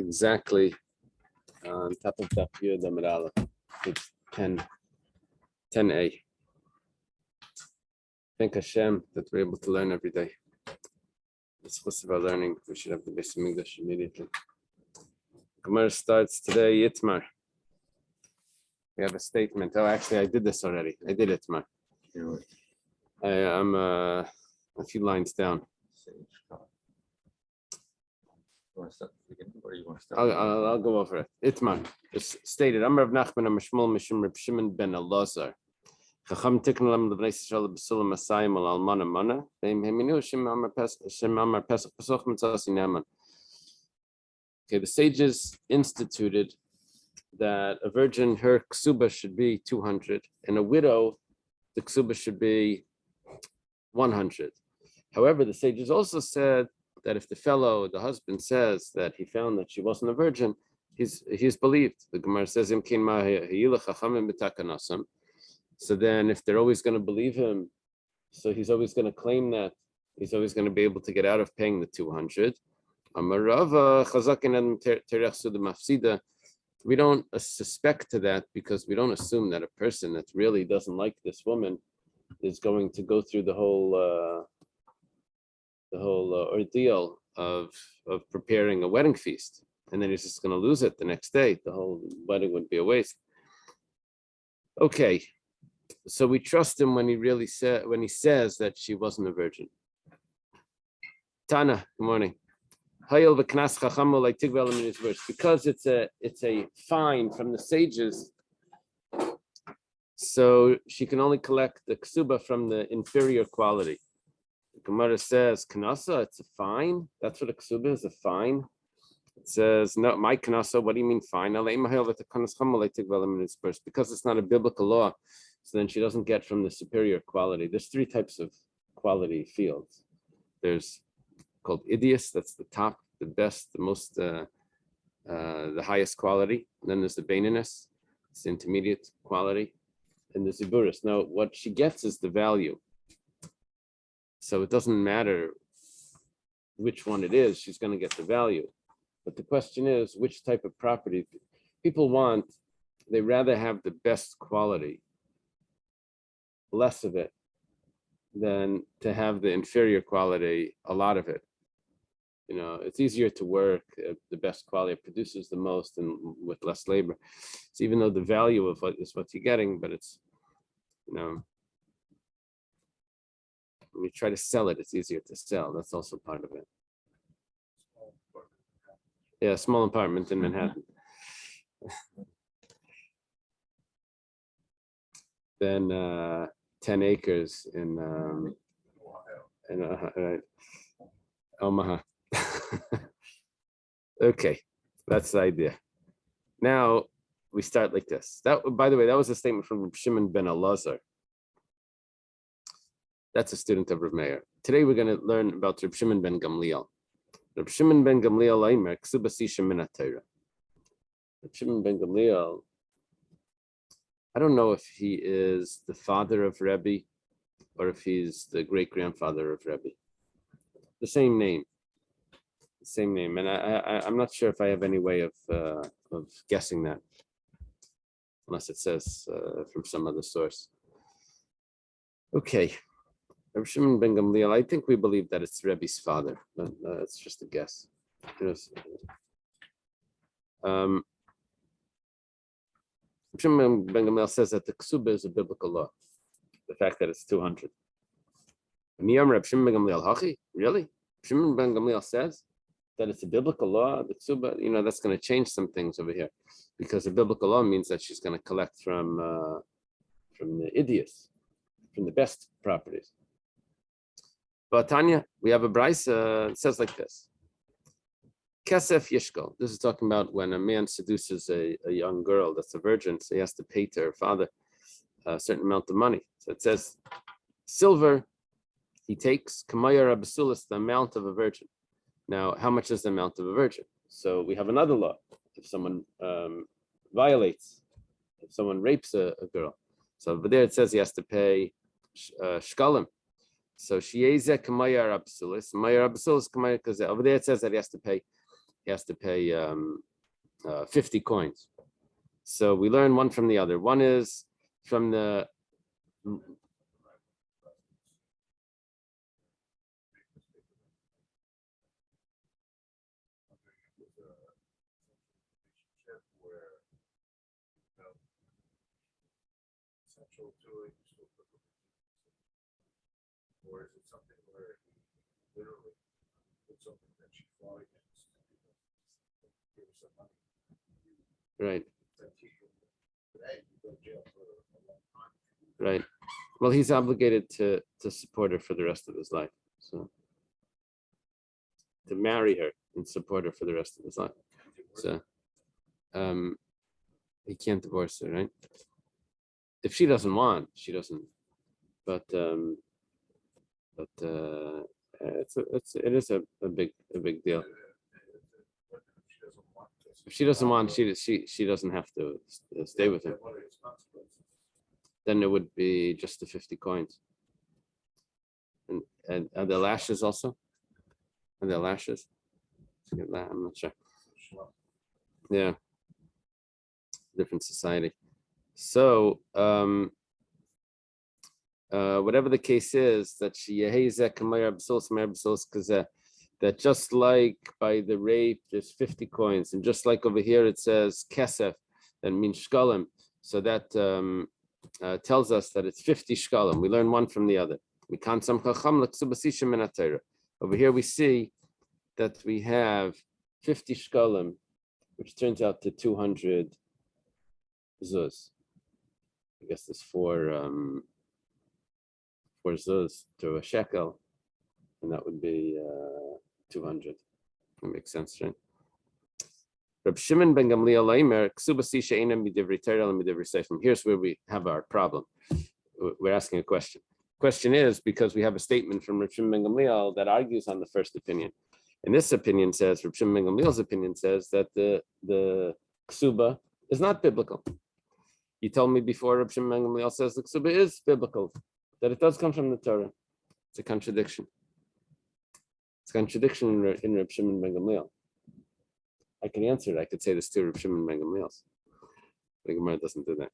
exactly on top of Daf Yud Amud Aleph. It's 10a. Thank Hashem that we're able to learn every day. It's most of our learning. We should have the basic English immediately. Gemara starts today, Itmar. We have a statement. Oh, actually, I did this already. I did Itmar. I'm a few lines down. I'll go over it. Itmar. It's stated. Amar Rav Nachman Amar Shmuel Mishum Reb Shimon ben Elazar. Chacham tiknu lam l'bnei Yisrael b'sulam asayim al almana mana. Ve'im heminu Shem Amar Pesach Pesach Mitzasi Neman. Okay, the sages instituted that a virgin, her ksuba should be 200, and a widow, the ksuba should be 100. However, the sages also said that if the husband says that he found that she wasn't a virgin, he's believed. The Gemara says, so then if they're always going to believe him, so he's always going to claim that, he's always going to be able to get out of paying the 200. We don't suspect to that because we don't assume that a person that really doesn't like this woman is going to go through the whole ordeal of preparing a wedding feast, and then he's just going to lose it the next day. The whole wedding would be a waste. Okay, so we trust him when he says that she wasn't a virgin. Tana, good morning. Because it's a fine from the sages, so she can only collect the ksuba from the inferior quality. The Gemara says, Kanasa, it's a fine. That's what a ksuba is, a fine. It says, no, my Kanasa, what do you mean fine? Because it's not a biblical law, so then she doesn't get from the superior quality. There's three types of quality fields. There's called idios, that's the top, the best, the most, the highest quality. And then there's the baininess, it's the intermediate quality. And the ziburis. Now, what she gets is the value. So it doesn't matter which one it is, she's going to get the value. But the question is, which type of property people want? They rather have the best quality, less of it, than to have the inferior quality, a lot of it. You know, it's easier to work at the best quality, it produces the most and with less labor. So even though the value of what you're getting, but it's, you know, when you try to sell it, it's easier to sell. That's also part of it. Yeah, small apartment in Manhattan. Then 10 acres in Omaha. Okay, that's the idea. Now we start like this. That, by the way, that was a statement from Shimon ben Elazar. That's a student of Rav Meir. Today we're going to learn about Reb Shimon ben Gamliel. Reb Shimon ben Gamliel Aimer Kesubos Daf. Reb Shimon ben Gamliel, I don't know if he is the father of Rebbe or if he's the great-grandfather of Rebbe. The same name. And I'm not sure if I have any way of guessing that, unless it says from some other source. Okay, Reb Shimon ben Gamliel, I think we believe that it's Rebbe's father, but it's just a guess. Reb Shimon ben Gamliel says that the ksuba is a biblical law, the fact that it's 200. Reb Shimon ben Gamliel, Hachi? Really? Shimon ben Gamliel says that it's a biblical law, the ksuba, you know, that's going to change some things over here, because a biblical law means that she's going to collect from the idios, from the best properties. But Tanya, we have a brisa, it says like this. Kesef Yishkol. This is talking about when a man seduces a young girl that's a virgin, so he has to pay to her father a certain amount of money. So it says, silver, he takes Kamaya Rabasulis, the amount of a virgin. Now, how much is the amount of a virgin? So we have another law. If someone violates, if someone rapes a girl, so over there it says he has to pay shkalim. So shieze kamaya rabsulis, maya rabsulis kamaya, because over there it says that he has to pay he has to pay 50 coins. So we learn one from the other. One is from the or is it something where he literally put something that she fought against? Give her some money. right, That he can, hey, you go to jail for a long time. right. Well, he's obligated to support her for the rest of his life. So to marry her and support her for the rest of his life. So he can't divorce her, right? If she doesn't want, she doesn't. But it is a big deal. If she doesn't want, she doesn't have to stay with him. Then it would be just the 50 coins. And are the lashes also? Are the lashes? I'm not sure. Yeah, different society. So whatever the case is, that that just like by the rape, there's 50 coins, and just like over here it says kesef, that means shkalim. So that tells us that it's 50 shkalim. We learn one from the other. Over here we see that we have 50 shkalim, which turns out to 200 zuz. I guess there's four zuz to a shekel, and that would be 200. That makes sense, right? Reb Shimon ben Gamliel Leimer, Kesubos Isha Einam Midivri Torah Midivri Seifim. Here's where we have our problem. We're asking a question. Question is because we have a statement from Reb Shimon ben Gamliel that argues on the first opinion. And this opinion says, Reb Shimon ben Gamliel's opinion says that the ksuba is not biblical. You told me before Reb Shimon ben Gamliel says the ksuba is biblical, that it does come from the Torah. It's a contradiction. It's a contradiction in Reb Shimon ben Gamliel. I can answer it. I could say this to Reb Shimon ben Gamliel. The Gemara doesn't do that.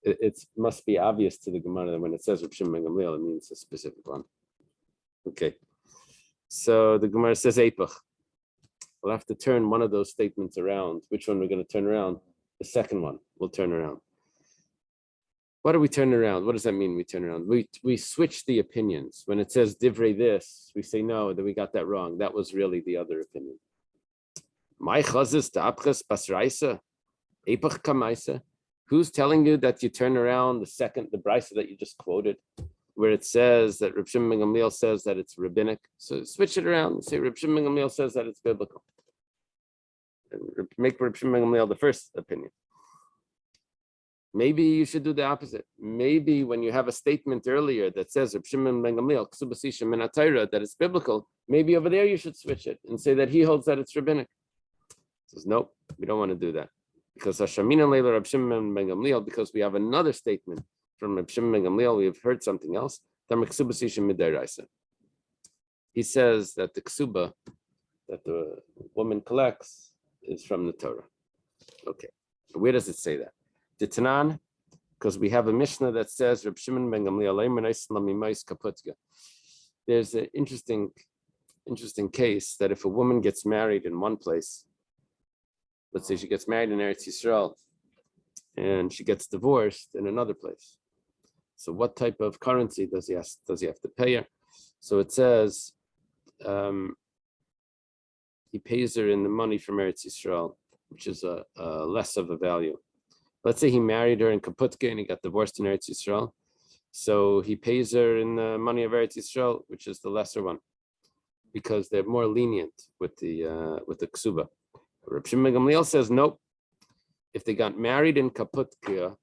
It must be obvious to the Gemara that when it says Reb Shimon ben Gamliel, it means a specific one. Okay. So the Gemara says Eipach. We'll have to turn one of those statements around. Which one we're going to turn around? The second one we'll turn around. What do we turn around? What does that mean? We turn around. We switch the opinions. When it says divrei this, we say no, that we got that wrong. That was really the other opinion. My chazis ta'apches basraisa, epach kamaisa. Who's telling you that you turn around the brisa that you just quoted, where it says that Reb Shimon ben Gamliel says that it's rabbinic? So switch it around and say Reb Shimon ben Gamliel says that it's biblical. And make Reb Shimon ben Gamliel the first opinion. Maybe you should do the opposite. Maybe when you have a statement earlier that says Reb Shimon ben Gamliel Kesubos Isha min haTorah, that it's biblical, maybe over there you should switch it and say that he holds that it's rabbinic. He says, nope, we don't want to do that. Because Hashamina Leila Reb Shimon ben Gamliel, because we have another statement from Reb Shimon ben Gamliel, we have heard something else. Kesubos Isha midaraisa. He says that the ksuba that the woman collects is from the Torah. Okay, where does it say that? The Tanan, because we have a Mishnah that says Reb Shimon ben Gamliel. There's an interesting case that if a woman gets married in one place, let's say she gets married in Eretz Yisrael, and she gets divorced in another place. So what type of currency does he have to pay her? So it says he pays her in the money from Eretz Yisrael, which is a less of a value. Let's say he married her in Kaputka and he got divorced in Eretz Yisrael. So he pays her in the money of Eretz Yisrael, which is the lesser one, because they're more lenient with the ksuba. Reb Shimon ben Gamliel says, nope. If they got married in Kaputka,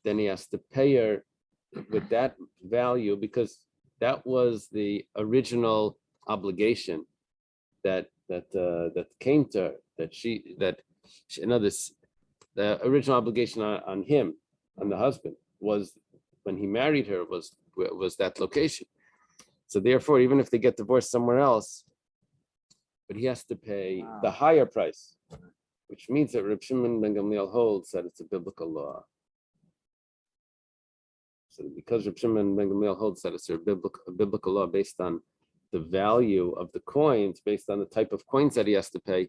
then he has to pay her with that value, because that was the original obligation that came to her, the original obligation on him, on the husband, was when he married her was that location. So therefore, even if they get divorced somewhere else, but he has to pay the higher price, which means that Reb Shimon ben Gamliel holds that it's a biblical law. So because Reb Shimon ben Gamliel holds that it's a biblical law based on the value of the coins, based on the type of coins that he has to pay,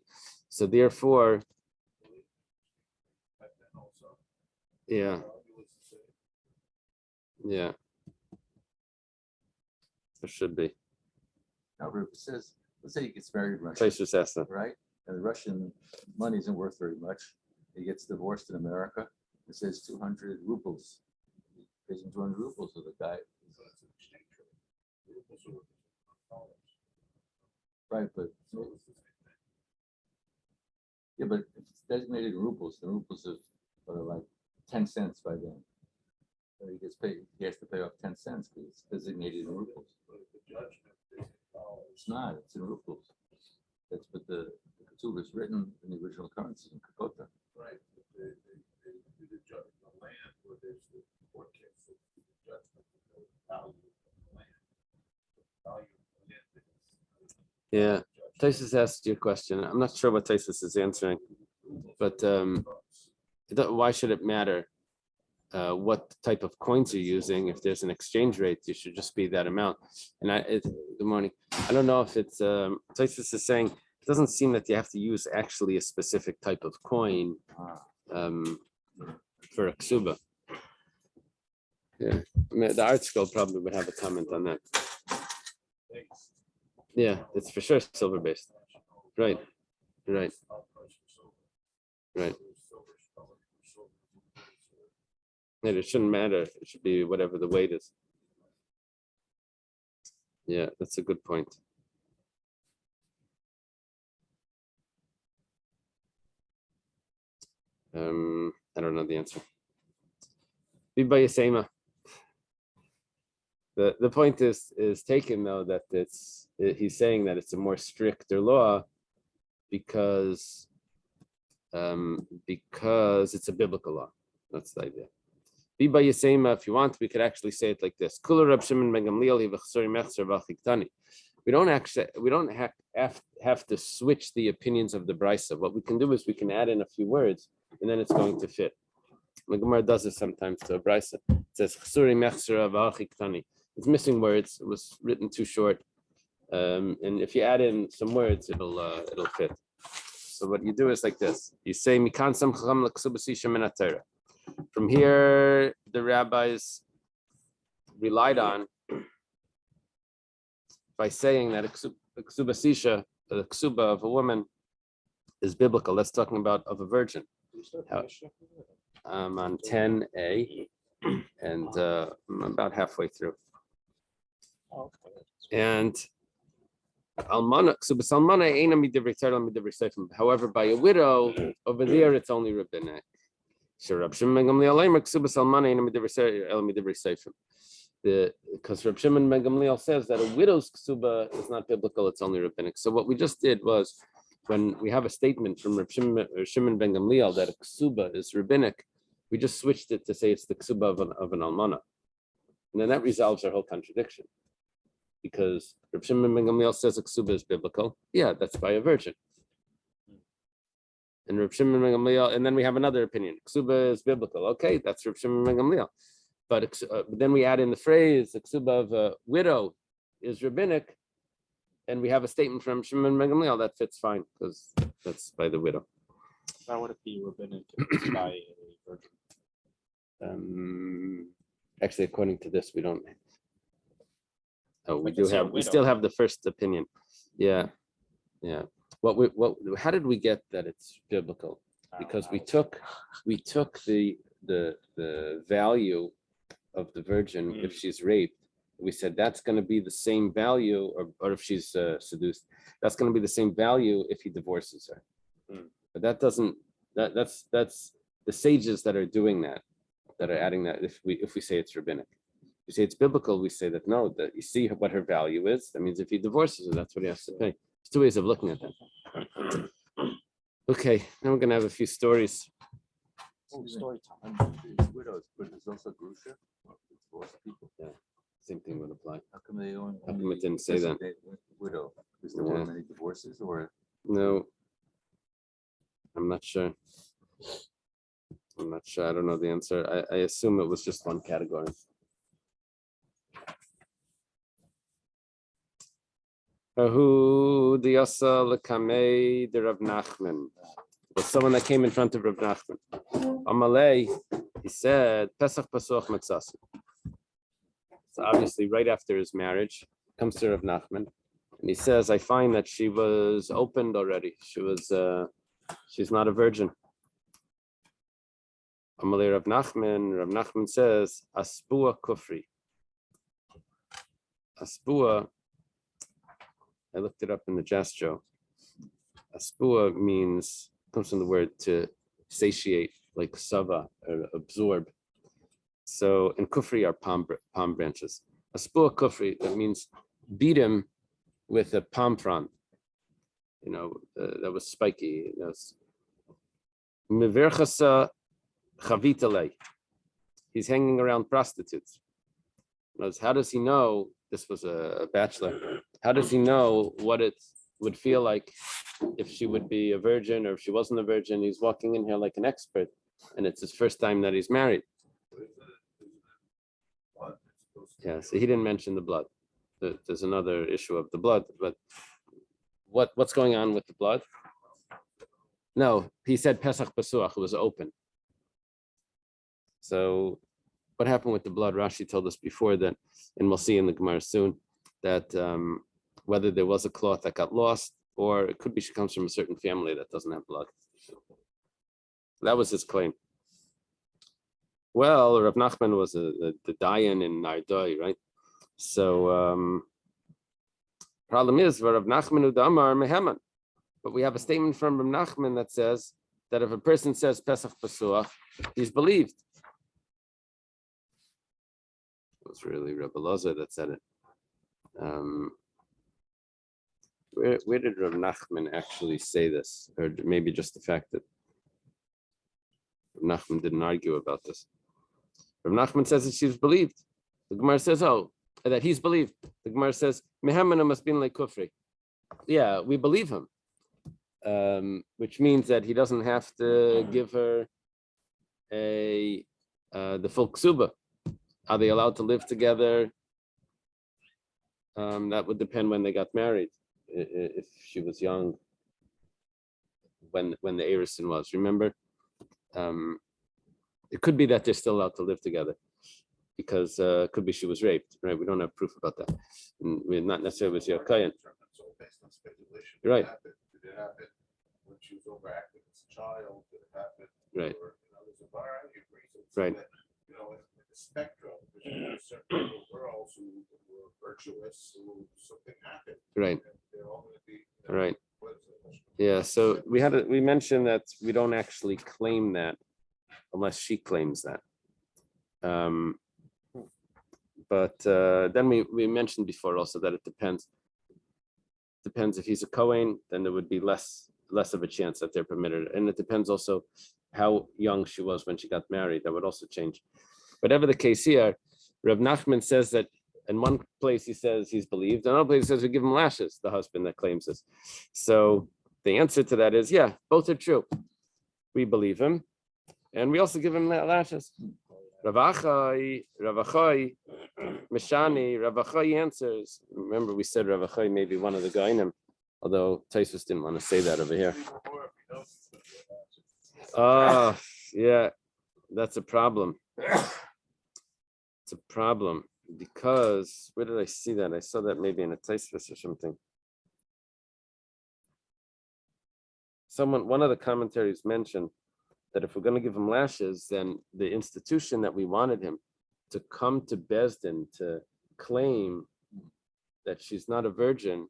so therefore, yeah, there should be. Now, it says, let's say he gets married in Russia, right? And the Russian money isn't worth very much. He gets divorced in America. It says 200 rubles. He pays him 200 rubles to the guy. Right, but yeah, but if it's designated in rubles, the rubles are like 10 cents by then. So he gets paid. He has to pay off 10 cents because it's designated in rubles. It's not. It's in rubles. That's what the Kesubos is written in the original currency in Kakota. Right. They do the judgment of the land where there's the court case, the judgment of the value of the land. Value of the land. Yeah, Taisus asked you a question. I'm not sure what Taisus is answering, but why should it matter what type of coins you're using? If there's an exchange rate, you should just be that amount. And good morning. I don't know if it's Taisus is saying it doesn't seem that you have to use actually a specific type of coin for a ksuba. Yeah, the art school probably would have a comment on that. Yeah, it's for sure silver based. Right. Yeah, it shouldn't matter. It should be whatever the weight is. Yeah, that's a good point. I don't know the answer. The point is taken though that he's saying that it's a more stricter law because it's a biblical law. That's the idea. If you want, we could actually say it like this: we don't have to switch the opinions of the brisa. What we can do is we can add in a few words, and then it's going to fit. The Gemara does it sometimes to a brisa. It says it's missing words. It was written too short, and if you add in some words, it'll fit. So what you do is like this: you say mikan sam chacham l'ksubasisha min haTorah. From here, the rabbis relied on by saying that a ksubasisha, the ksuba of a woman, is biblical. That's talking about of a virgin. I'm on 10a, and I'm about halfway through. And almana, ksubas almana ain't midivri Torah midivri seifim. However, by a widow over there, it's only rabbinic. Because Reb Shimon ben Gamliel says that a widow's ksuba is not biblical; it's only rabbinic. So what we just did was, when we have a statement from Reb Shimon ben Gamliel that a ksuba is rabbinic, we just switched it to say it's the ksuba of an almana, and then that resolves our whole contradiction. Because Reb Shimon ben Gamliel says a ksuba is biblical, yeah, that's by a virgin. And Reb Shimon ben Gamliel, and then we have another opinion. Ksuba is biblical. Okay, that's Reb Shimon ben Gamliel. But then we add in the phrase, the ksuba of a widow is rabbinic, and we have a statement from Shimon ben Gamliel that fits fine because that's by the widow. How would it be rabbinic if it's by a virgin? Actually, according to this, we don't. Oh, we still have the first opinion. Yeah. How did we get that it's biblical? Because we took the value of the virgin if she's raped. We said that's going to be the same value, or if she's seduced, that's going to be the same value if he divorces her. But that doesn't. That's the sages that are doing that are adding that. If we say it's rabbinic, we say it's biblical. We say that no, that you see what her value is. That means if he divorces her, that's what he has to pay. There's two ways of looking at that. Okay, now we're gonna have a few stories. Story time. Widows, but there's also grusha. Divorced people. Yeah, same thing would apply. How come they own? How come it didn't say that? Widow. Is there Yeah. many divorces or? No, I'm not sure. I don't know the answer. I assume it was just one category. Who the Yasa Lakamei the Rav Nachman. Was someone that came in front of Rav Nachman. Amalei, he said, Pesach Pasuach Matzasi. So obviously, right after his marriage, comes to Rav Nachman, and he says, I find that she was opened already. She's not a virgin. Amalei Rav Nachman says, Aspua Kufri. Aspua, I looked it up in the Jastro. Aspua comes from the word to satiate, like sava, or absorb. So, and kufri are palm branches. Aspua kufri, that means beat him with a palm frond. That was spiky. Meverchasa chavitale. He's hanging around prostitutes. How does he know this was a bachelor? How does he know what it would feel like if she would be a virgin or if she wasn't a virgin? He's walking in here like an expert, and it's his first time that he's married. Yeah, so he didn't mention the blood. There's another issue of the blood, but what's going on with the blood? No, he said Pesach Pasuach, it was open. So what happened with the blood? Rashi told us before that, and we'll see in the Gemara soon, that whether there was a cloth that got lost, or it could be she comes from a certain family that doesn't have blood. That was his claim. Well, Rav Nachman was the Dayan in Nardoi, right? So problem is, Rav Nachman udamar meheman. But we have a statement from Rav Nachman that says that if a person says Pesach Pasuach, he's believed. It was really Rebbe Lozer that said it. Where did Rav Nachman actually say this? Or maybe just the fact that Rav Nachman didn't argue about this. Rav Nachman says that she's believed. The Gemara says, that he's believed. The Gemara says, Mehamana must be like kufri. Yeah, we believe him. Which means that he doesn't have to give her the full ksuba. Are they allowed to live together? That would depend when they got married. If she was young, when the Erison was. Remember, it could be that they're still allowed to live together, because it could be she was raped. Right? We don't have proof about that. And we're not necessarily with Yakayan. Right. Did it happen when she was overactive as a child? Did it happen? Right. There's a variety of reasons. Right. That, in the spectrum, there's certain little girls who were virtuous, who something happened. Right. And they're all going to be. Right. Yeah. So we mentioned that we don't actually claim that unless she claims that. But then we mentioned before also that it depends. Depends if he's a Kohen, then there would be less of a chance that they're permitted. And it depends also how young she was when she got married. That would also change. Whatever the case here, Rav Nachman says that in one place he says he's believed, in another place he says we give him lashes, the husband that claims this. So the answer to that is, yeah, both are true. We believe him, and we also give him lashes. Rav Achai, Mishani, Rav Achai answers. Remember, we said Rav Achai may be one of the Gainim, although Taisus didn't want to say that over here. Oh, yeah, that's a problem. It's a problem because where did I see that? I saw that maybe in a Taisus or something. One of the commentaries mentioned that if we're going to give him lashes, then the institution that we wanted him to come to Bezdin to claim that she's not a virgin,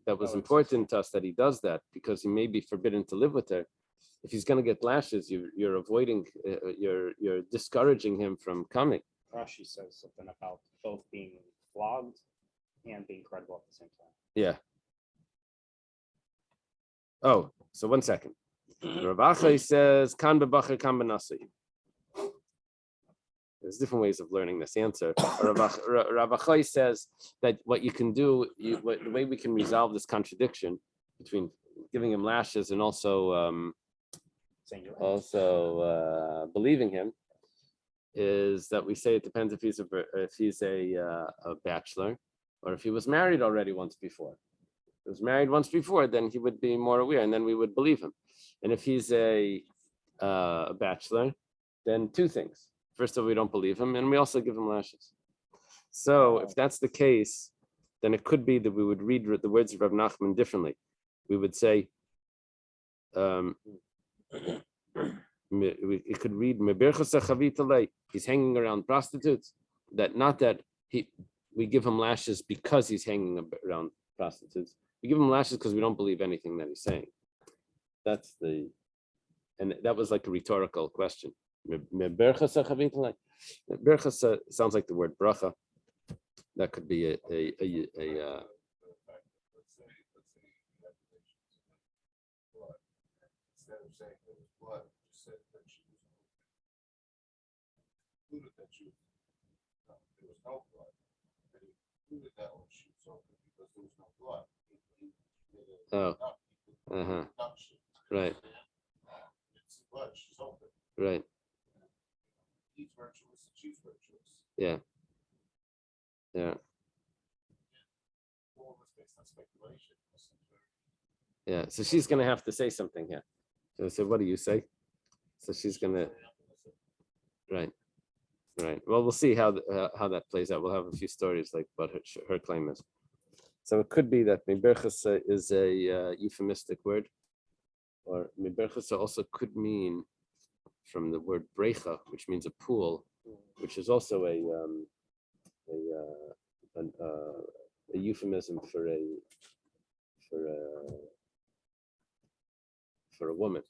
that was important to us that he does that, because he may be forbidden to live with her. If he's going to get lashes, you're avoiding, you're discouraging him from coming. Rashi says something about both being flogged and being credible at the same time. Yeah. Oh, so 1 second. Rav Achai says, "Kan bebacher, kan benasi." There's different ways of learning this answer. Rav Achai says that what you can do, the way we can resolve this contradiction between giving him lashes and also believing him, is that we say it depends if he's a bachelor or if he was married already once before. If he was married once before, then he would be more aware, and then we would believe him. And if he's a bachelor, then two things. First of all, we don't believe him, and we also give him lashes. So if that's the case, then it could be that we would read the words of Rav Nachman differently. We would say, it could read, he's hanging around prostitutes. That not that we give him lashes because he's hanging around prostitutes. We give him lashes because we don't believe anything that he's saying. And that was like a rhetorical question. Bercha sounds like the word bracha. That could be a Let's say you had blood. Instead of saying there was blood, you said that she was open. Included that there was no blood. And he included that when she was open because there was no blood. Right. It's blood, she's open. Right. He's virtuous and she's virtuous. Yeah. All of this based on speculation. Yeah. So she's gonna have to say something here. So what do you say? So she's gonna. Right. Well, we'll see how that plays out. We'll have a few stories like what her claim is. So it could be that meberchas is a euphemistic word, or meberchas also could mean from the word brecha, which means a pool, which is also a euphemism for a woman.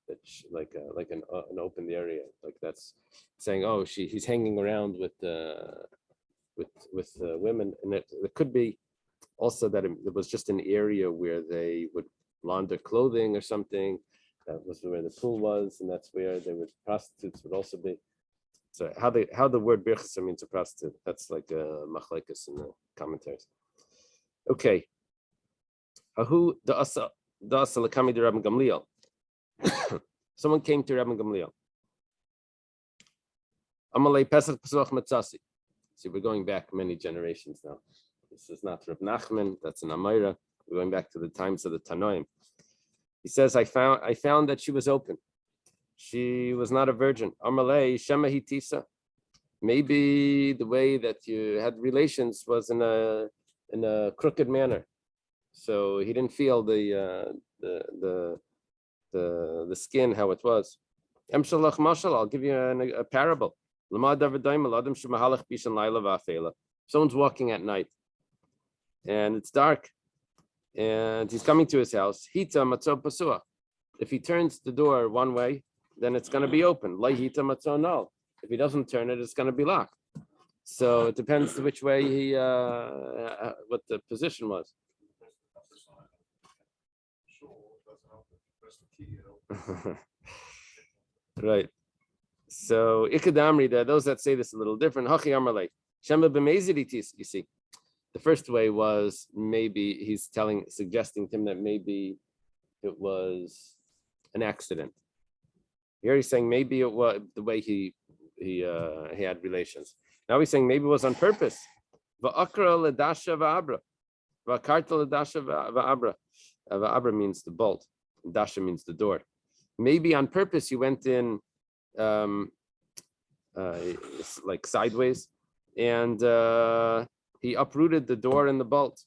That's like an open area, like that's saying, oh, he's hanging around with women, and it could be also that it was just an area where they would launder clothing or something. That was where the pool was, and that's where prostitutes would also be. So how the word birchasa means a prostitute, that's like a machlekes in the commentaries. Okay. Ahu the asa lakami de Rabbi Gamliel. Someone came to Rabbi Gamliel. Amalei Pesach Pesach Matzasi. See, we're going back many generations now. This is not Reb Nachman, that's an Amira. We're going back to the times of the Tanoim. He says, I found that she was open. She was not a virgin. Amalei Shema Hitisa. Maybe the way that you had relations was in a crooked manner. So he didn't feel the skin how it was. Emshalach mashal, I'll give you a parable. Someone's walking at night and it's dark and he's coming to his house. If he turns the door one way, then it's going to be open. If he doesn't turn it, it's going to be locked. So it depends which way what the position was. Right. So Ikadamri, there are those that say this a little different. You see, the first way was maybe he's suggesting to him that maybe it was an accident. Here he's saying maybe it was the way he had relations. Now he's saying maybe it was on purpose. Va'akra ledasha va'abra. Va'karta ledasha va'abra. Va'abra means the bolt. Dasha means the door. Maybe on purpose he went in like sideways, and he uprooted the door and the bolt.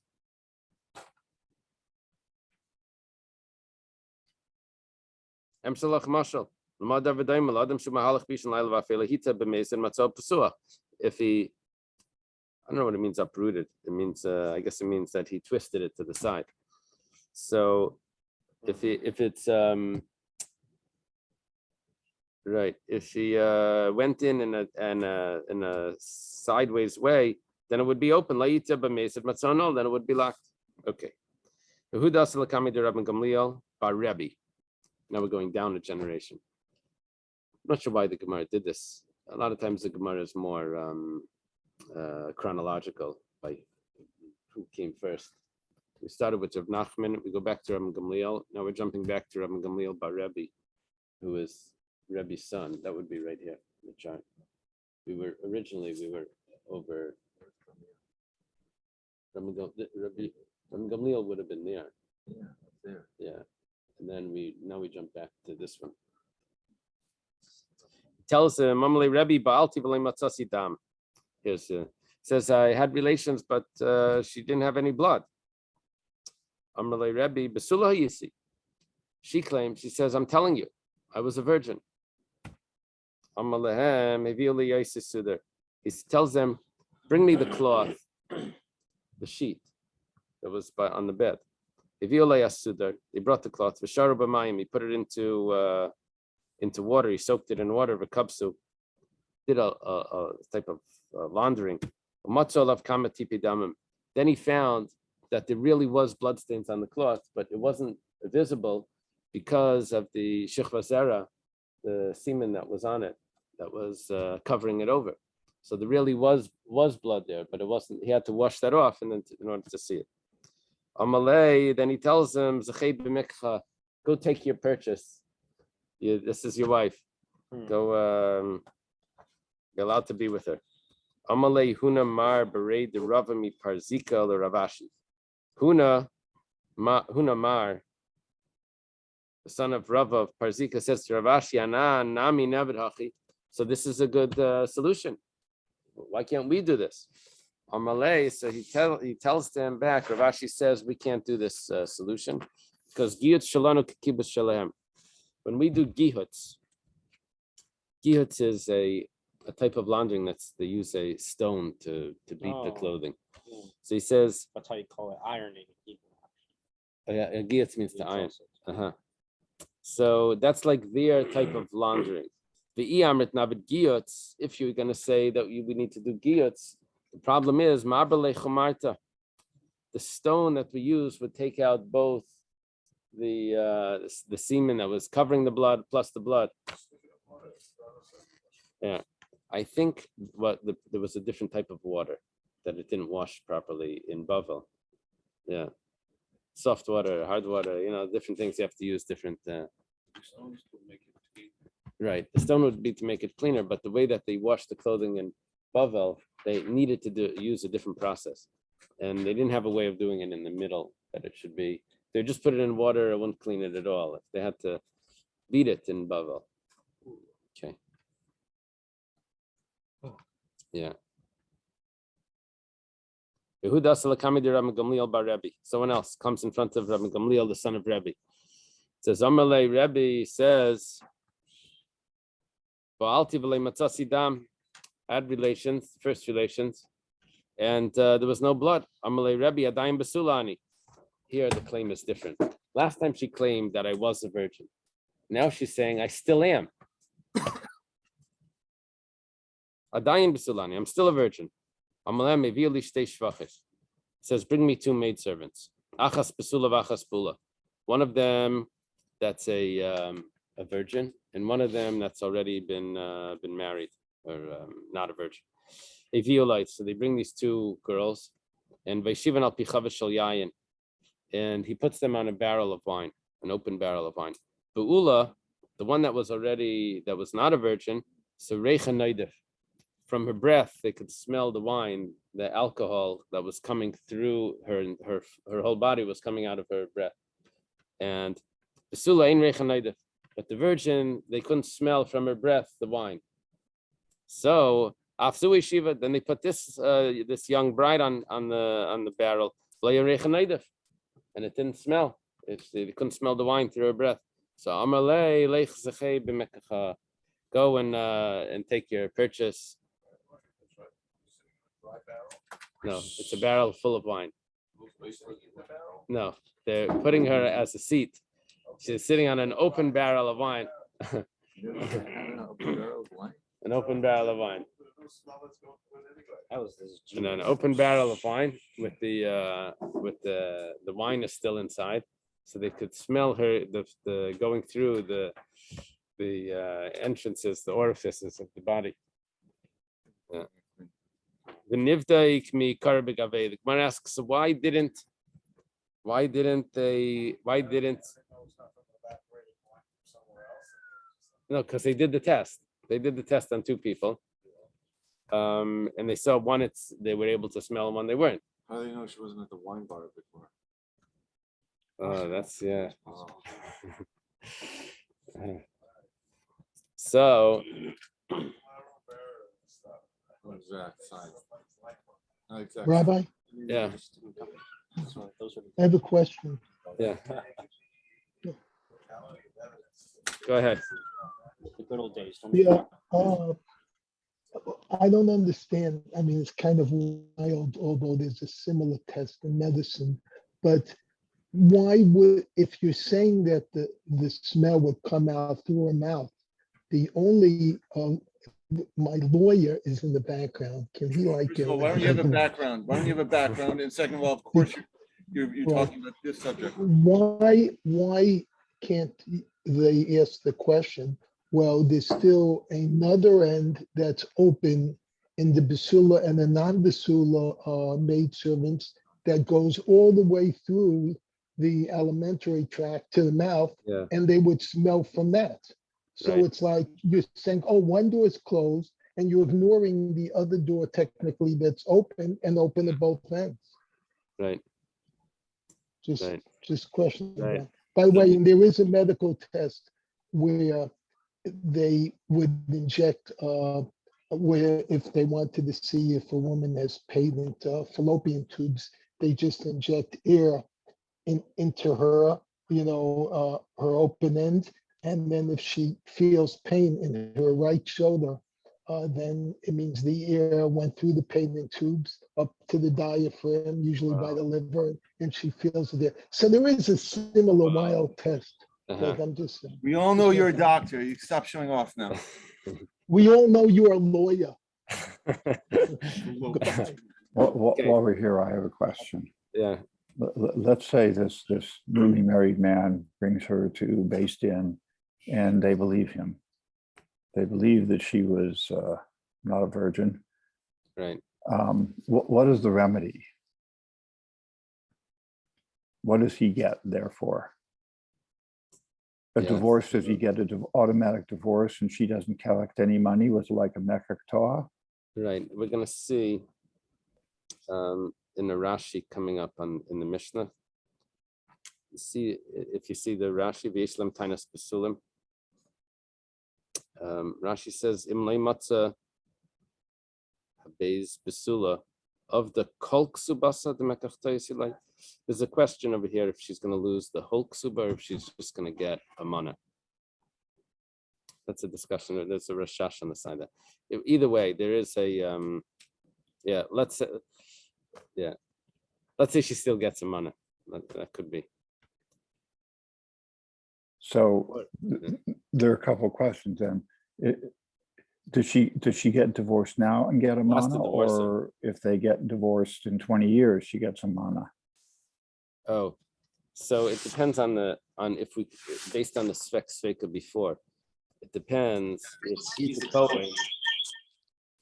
If he, I don't know what it means uprooted. It means I guess it means that he twisted it to the side. So if it's right, if he went in a sideways way, then it would be open. Then it would be locked. Okay. Now we're going down a generation. I'm not sure why the Gemara did this. a lot of times the Gemara is more chronological, by who came first. We started with Rav Nachman, we go back to Rabbi Gamliel. Now we're jumping back to Rabbi Gamliel bar Rebbe, who is Rebbe's son. That would be right here in the chart. We were over Rabbi Gamliel would have been there. Yeah, up there. Yeah. And then we jump back to this one. Tells Mamale Rebbe Baalti v'lei matzasi dam. Here's says I had relations, but she didn't have any blood. Mamale Rebbe Basula Yisi. She claims, she says, I'm telling you, I was a virgin. Amalehem Evioli Yaisisuder. He tells them, bring me the cloth, the sheet that was on the bed. They brought the cloth. He put it into water. He soaked it in water. V'kabsu did a type of laundering. Then he found that there really was bloodstains on the cloth, but it wasn't visible because of the shichva zera, the semen that was on it, that was covering it over. So there really was blood there, but it wasn't. He had to wash that off, and then in order to see it. Amalei, then he tells him, go take your purchase. This is your wife. Go, you're allowed to be with her. Amalei Huna Mar Berei de Ravami Parzika le Ravashi. Huna Mar, the son of Rava of Parzika, says to Ravashi, Ana Nami Navid Hachi. So this is a good solution. Why can't we do this? Amalei, so he tells them back. Ravashi says we can't do this solution because giyutz shalanu kibus shalehem. When we do giyutz is a type of laundering they use a stone to beat the clothing. So he says that's how you call it, ironing. Yeah, giyutz means to iron. So that's like their type of laundering. The iyamrit navid giyutz. If you're going to say that we need to do giyutz, the problem is the stone that we use would take out both the semen that was covering the blood plus the blood. Yeah, I think there was a different type of water that it didn't wash properly in Bavel. Yeah, soft water, hard water. Different things you have to use different. Right, the stone would be to make it cleaner, but the way that they washed the clothing in Bavel, they needed to use a different process, and they didn't have a way of doing it in the middle that it should be. They just put it in water; it wouldn't clean it at all. They had to beat it in Bavel. Okay. Yeah. Someone else comes in front of Rabbi Gamliel, the son of Rebbe. It says, Amalei Rebbe says, had relations, first relations, and there was no blood. Amalei Rebbe Adayim Basulani. Here the claim is different. Last time she claimed that I was a virgin. Now she's saying I still am. Adayim Basulani, I'm still a virgin. Amalei Mevili Shtei Shvachis. Says, bring me two maidservants. Achas Basula v'achas Bula. One of them that's a virgin, and one of them that's already been married or not a virgin. So they bring these two girls, and Vaishivan al Pichav Shal Yayin, and he puts them on a barrel of wine, an open barrel of wine. Be'ula, the one that was not a virgin, so Reicha Naidif. From her breath, they could smell the wine, the alcohol that was coming through her, and her whole body was coming out of her breath. And Besula ein Reicha Naidif. But the virgin, they couldn't smell from her breath the wine. So Afsui Shiva, then they put this young bride on the barrel, and it didn't smell. They couldn't smell the wine through her breath. So Amalei Leich Zechei b'mekacha, go and take your purchase. No, it's a barrel full of wine. No, they're putting her as a seat. She's sitting on an open barrel of wine. An open barrel of wine. And an open barrel of wine with the wine is still inside, so they could smell her the going through the entrances, the orifices of the body. The Nivdaik mi Karabig Ave. The Gemara asks, so why didn't no, because they did the test. They did the test on two people. And they saw one they were able to smell, and one they weren't. How do they know she wasn't at the wine bar before? Oh, that's yeah. So Exactly. Rabbi, yeah, I have a question. yeah. Go ahead. The good old days. Yeah, I don't understand. I mean, it's kind of wild, although there's a similar test in medicine. But why would, if you're saying that the smell would come out through her mouth, the only, my lawyer is in the background. Can he First of all, why don't you have a background? Why don't you have a background? And second of all, of course, you're Well, talking about this subject. Why can't they ask the question? Well, there's still another end that's open in the basula and the non-basula maidservants that goes all the way through the alimentary tract to the mouth, Yeah. and they would smell from that. So Right. it's like you're saying, oh, one door is closed, and you're ignoring the other door technically that's open and open at both ends. Right. Just Right. question. Right. That. By the way, and there is a medical test where they would inject, where if they wanted to see if a woman has patent fallopian tubes, they just inject air into her, her open end. And then if she feels pain in her right shoulder, then it means the air went through the patent tubes up to the diaphragm, usually by the liver, and she feels it there. So there is a similar wild test. Like I'm just saying. We all know you're a doctor. You stop showing off now. We all know you're a lawyer. While we're here, I have a question. Yeah. Let's say this newly married man brings her to Beis Din, and they believe him. They believe that she was not a virgin. Right. What is the remedy? What does he get, therefore? A Yeah. divorce, does he get an automatic divorce and she doesn't collect any money? Was it like a mekach Torah? Right. We're gonna see in the Rashi coming up in the Mishnah. You see, if you see the Rashi, V'yishlem Tainas Besulim. Rashi says, Imlei Matzah Habez Besula of the Kol Ksubasa the Mekach Toyis. There's a question over here if she's going to lose the whole ksuba or if she's just going to get a mana. That's a discussion. There's a rashash on the side. Either way, there is a let's say she still gets a mana. That could be. So there are a couple of questions then. Does she get divorced now and get a mana, or if they get divorced in 20 years, she gets a mana? Oh, so it depends on if we based on the sveka before. It depends if he's a Kohen.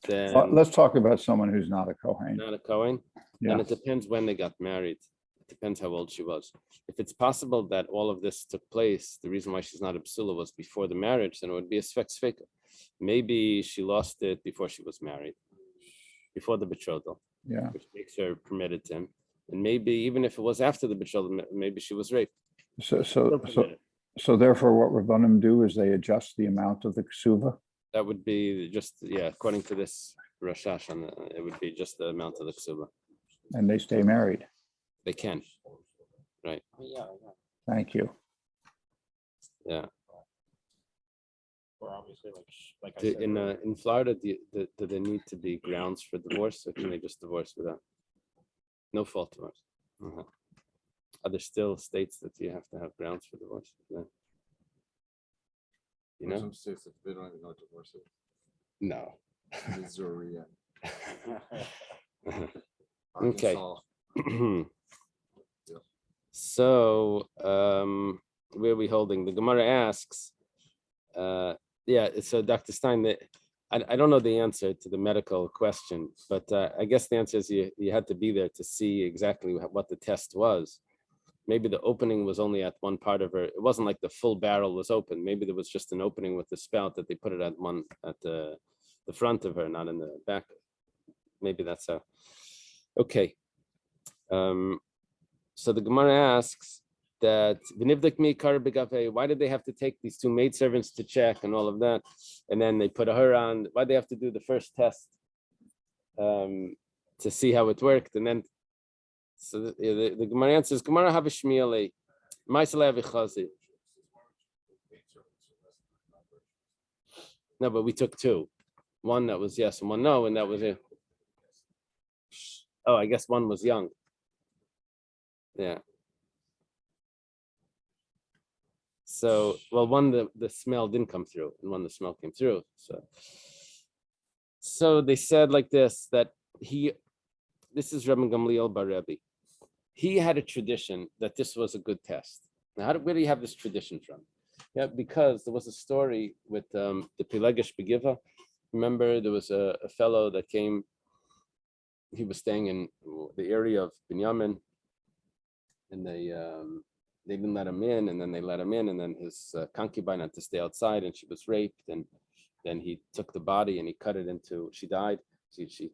Then Let's talk about someone who's not a Kohen. Not a Kohen. Yeah. And it depends when they got married. It depends how old she was. If it's possible that all of this took place, the reason why she's not a psula was before the marriage, then it would be a sveka. Maybe she lost it before she was married, before the betrothal, which makes her permitted to him. And maybe even if it was after the betrothal, maybe she was raped. So therefore, what Rabbanim do is they adjust the amount of the ksuba. That would be just according to this rashash, it would be just the amount of the ksuba. And they stay married. They can, right? Yeah. Thank you. Yeah. Or obviously, like I said, in Florida, do there need to be grounds for divorce, or can they just divorce without no fault divorce? Are there still states that you have to have grounds for divorce? No. You know, Some states that they don't even know divorce it. no. Missouri and Okay. Arkansas. So where are we holding? The Gemara asks, so Dr. Stein, I don't know the answer to the medical question, but I guess the answer is you had to be there to see exactly what the test was. Maybe the opening was only at one part of her. It wasn't like the full barrel was open. Maybe there was just an opening with the spout that they put it at the front of her, not in the back. Maybe that's a okay. So the Gemara asks that why did they have to take these two maidservants to check and all of that, and then they put her on? Why they have to do the first test to see how it worked, and then so the Gemara answers Gemara have a shmiele, ma'aseh v'chazi. No, but we took two, one that was yes and one no, and that was it. Oh, I guess one was young. Yeah. So, well, one the smell didn't come through, and one the smell came through. So they said like this that this is Rabbi Gamliel Bar Rebbe. He had a tradition that this was a good test. Now, where do you have this tradition from? Yeah, because there was a story with the Pilegish Begiva. Remember, there was a fellow that came. He was staying in the area of Binyamin, and they didn't let him in, and then they let him in, and then his concubine had to stay outside, and she was raped, and then he took the body and he cut it into. She died. She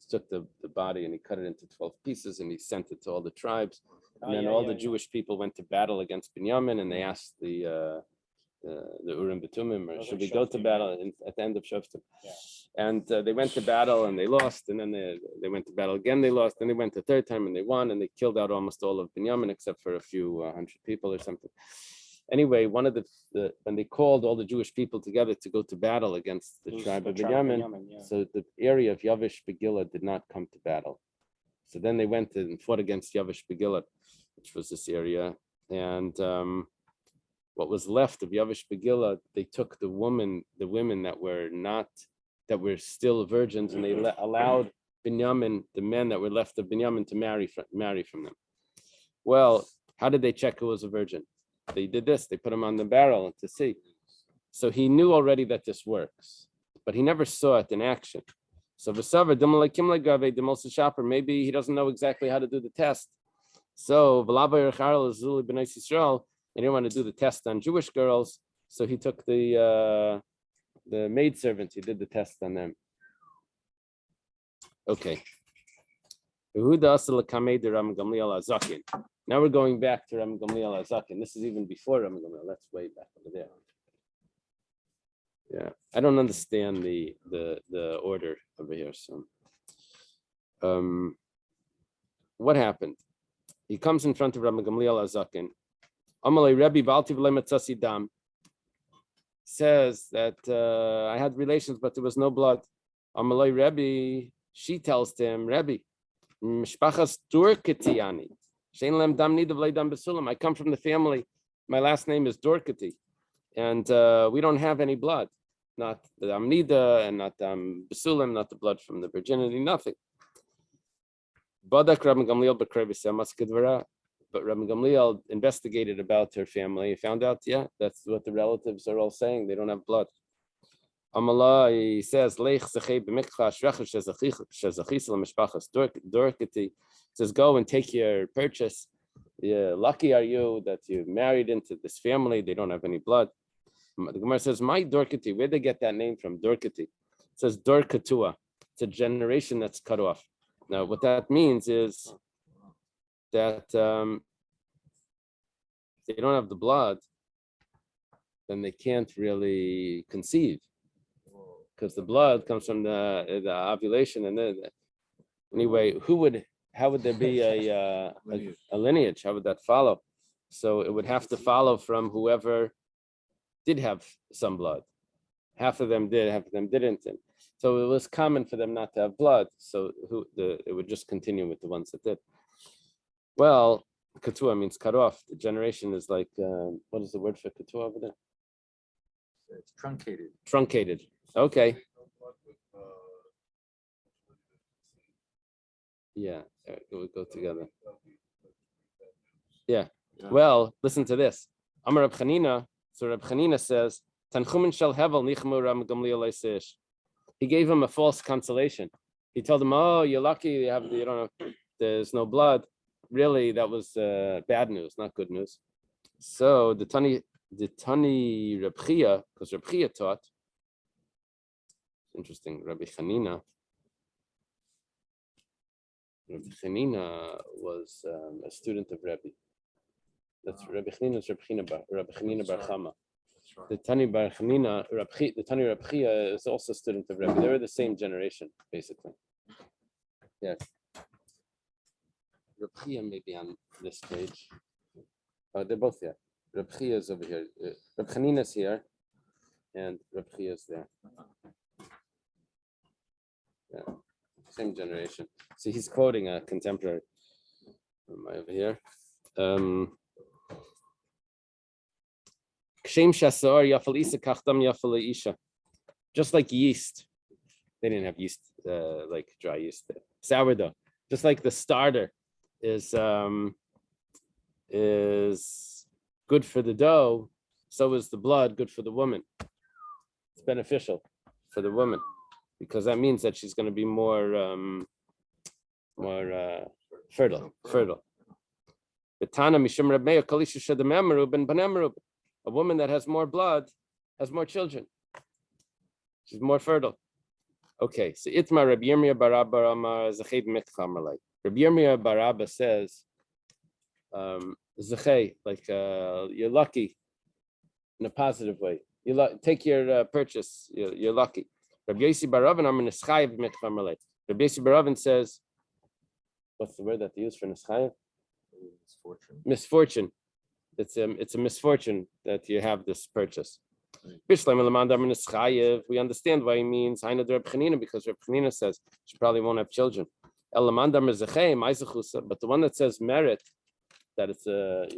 took the body and he cut it into 12 pieces, and he sent it to all the tribes, and then all the Jewish people went to battle against Binyamin, and they asked the Urim B'Tumim, or should we go to battle at the end of Shoftim? Yeah. And they went to battle and they lost, and then they went to battle again, they lost, then they went the third time and they won, and they killed out almost all of Binyamin except for a few hundred people or something. Anyway, one of when they called all the Jewish people together to go to battle against the tribe of Binyamin, yeah. so the area of Yavish Begillah did not come to battle. So then they went and fought against Yavish Begillah, which was this area, and what was left of Yavish Begillah, they took the women that were still virgins, and they allowed Binyamin, the men that were left of Binyamin, to marry from them. Well, how did they check who was a virgin? They did this. They put him on the barrel to see. So he knew already that this works, but he never saw it in action. So maybe he doesn't know exactly how to do the test. So they didn't want to do the test on Jewish girls, so he took the maidservants. He did the test on them. Okay. Now we're going back to Ram Gamliel Azakin. This is even before Ram Gamliel. That's way back over there. Yeah, I don't understand the order over here. So, what happened? He comes in front of Ram Gamliel Azakin. Amalei Rebbe Baltiv Lematzasi Dam says that I had relations, but there was no blood. Amalei Rebbe, she tells to him, Rebbe, Mishpachas Durketiani. I come from the family. My last name is Dorkati, and we don't have any blood. Not the Amnida and not Basulim, not the blood from the virginity, nothing. Badak Rabbi Gamliel but Rabbi Gamliel investigated about her family and found out, yeah, that's what the relatives are all saying. They don't have blood. Amalai says, says, go and take your purchase. Yeah, lucky are you that you married into this family. They don't have any blood. The Gemara says, my Dorkati, where'd they get that name from? Dorkati. It says Dorkatua. It's a generation that's cut off. Now, what that means is that if they don't have the blood, then they can't really conceive, because the blood comes from the ovulation. And then, anyway, how would there be a lineage? How would that follow? So it would have to follow from whoever did have some blood. Half of them did, half of them didn't. And so it was common for them not to have blood. So it would just continue with the ones that did. Well, katua means cut off. The generation is like, what is the word for katua over there? It's truncated. Truncated. Okay. Yeah, it would go together. Yeah. Well, listen to this. Amar Rab Chanina. So Rab Chanina says, Tanchumin shel hevel nichmu Ram Gamliel Eisish. he gave him a false consolation. He told him, "Oh, you're lucky. You don't have. There's no blood." Really, that was bad news, not good news. So the Tani Reb Chia, because Reb Chia taught. Interesting, Rabbi Chanina. Rabbi Chanina was a student of Rebbe. That's Rabbi Chanina is Rabbi Chanina Bar Chama. The Tani Bar Chanina, the Tani Reb Chia is also a student of Rebbe. They were the same generation, basically. Yes. Reb Chia may be on this page. They're both here. Reb Chia is over here. Reb Chanina is here, and Reb Chia is there. Yeah, same generation. See, he's quoting a contemporary. Am I over here? Just like yeast, they didn't have yeast like dry yeast. Sourdough, just like the starter is good for the dough, so is the blood good for the woman. It's beneficial for the woman because that means that she's going to be more fertile. A woman that has more blood has more children. She's more fertile. Okay, so Itmar Rabbi Yirmiyah Barabba Amar Zachay Mikchamalai. Rabbi Yirmiyah Barabba says, Zachay, like you're lucky in a positive way. Take your purchase. You're lucky. Rabbi Yossi Baravin Amar Nischayev Mikchamalai. Rabbi Yossi Baravin says, what's the word that they use for Nischayev? Misfortune. It's a misfortune that you have this purchase. We understand why he means because Reb Chanina says she probably won't have children. But the one that says merit, that it's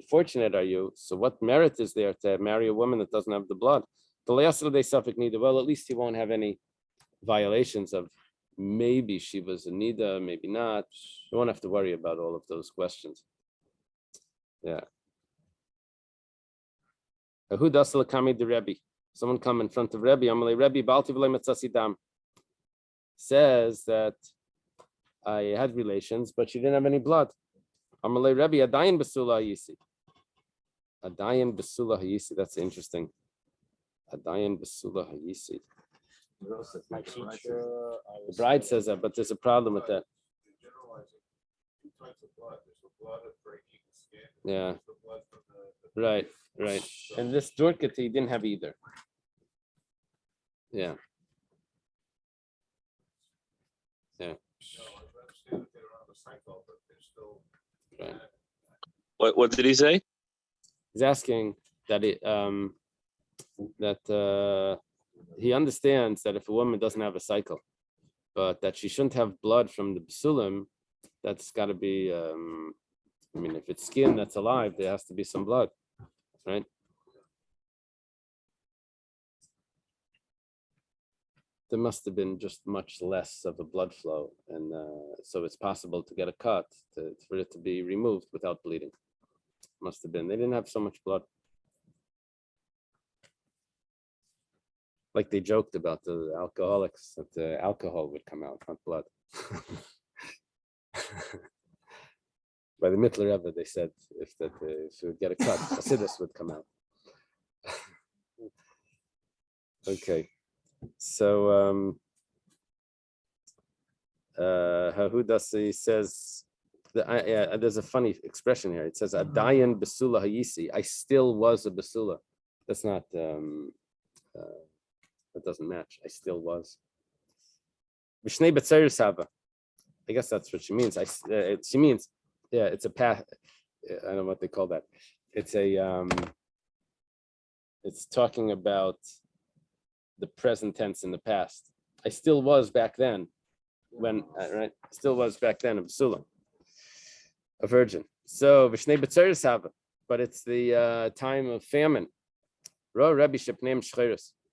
fortunate are you. So what merit is there to marry a woman that doesn't have the blood? Well, at least he won't have any violations of maybe she was a nida, maybe not. You won't have to worry about all of those questions. Yeah. Who does the Rebbe? Someone come in front of Rebbe. Amalei Rebbe Balti v'lei Matzasidam says that I had relations, but she didn't have any blood. Amalei Rebbe Adayin Basula Hayisi. Adayin Basula Hayisi. That's interesting. Adayin Basula Hayisi. My teacher, The bride says that, but there's a problem with that. Generalizing two types of blood. There's the blood of breaking the skin. Yeah. There's the blood from the Right. And this Durkati didn't have either. Yeah. No, I understand that they're on the cycle, but they're still. Right. What did he say? He's asking that he understands that if a woman doesn't have a cycle, but that she shouldn't have blood from the basulim, that's got to be. If it's skin that's alive, there has to be some blood, right? There must have been just much less of a blood flow, and so it's possible to get a cut for it to be removed without bleeding. Must have been. They didn't have so much blood. Like they joked about the alcoholics, that the alcohol would come out, not blood. By the Mittler Rebbe, they said if you would get a cut, Hasidus would come out. Okay, so Hahudasi says there's a funny expression here. It says Adayan Basula Hayisi. I still was a Basula. That's not that doesn't match. I still was. Vishnei B'Tzeres Hava. I guess that's what she means. She means. Yeah, it's a path. I don't know what they call that. It's it's talking about the present tense in the past. I still was back then, when right? Still was back then a basula, a virgin. So Vishnei B'Tzeres Hava, but it's the time of famine. Ro Rebbe Shepneim